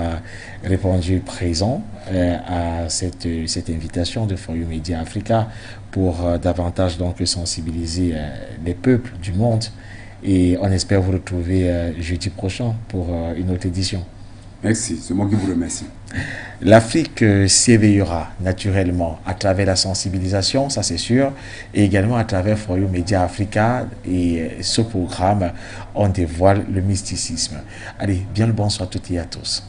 répondu présent à cette invitation de For You Media Africa pour davantage donc sensibiliser les peuples du monde. Et on espère vous retrouver jeudi prochain pour une autre édition. Merci, c'est moi qui vous remercie. L'Afrique s'éveillera naturellement à travers la sensibilisation, ça c'est sûr, et également à travers For You Media Africa. Et ce programme, on dévoile le mysticisme. Allez, bien le bonsoir à toutes et à tous.